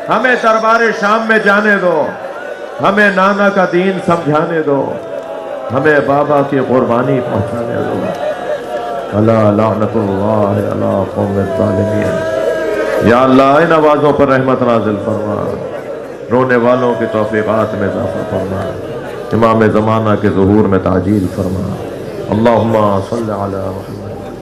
ہمیں دربار شام میں جانے دو، ہمیں نانا کا دین سمجھانے دو، ہمیں بابا کی قربانی پہنچانے دو۔ اللہ لعنت اللہ علی قوم الظالمین۔ یا اللہ ان آوازوں پر رحمت نازل فرما، رونے والوں کی توفیقات میں اضافہ فرما، امام زمانہ کے ظہور میں تعجیل فرما۔ اللہم صلی علی محمد۔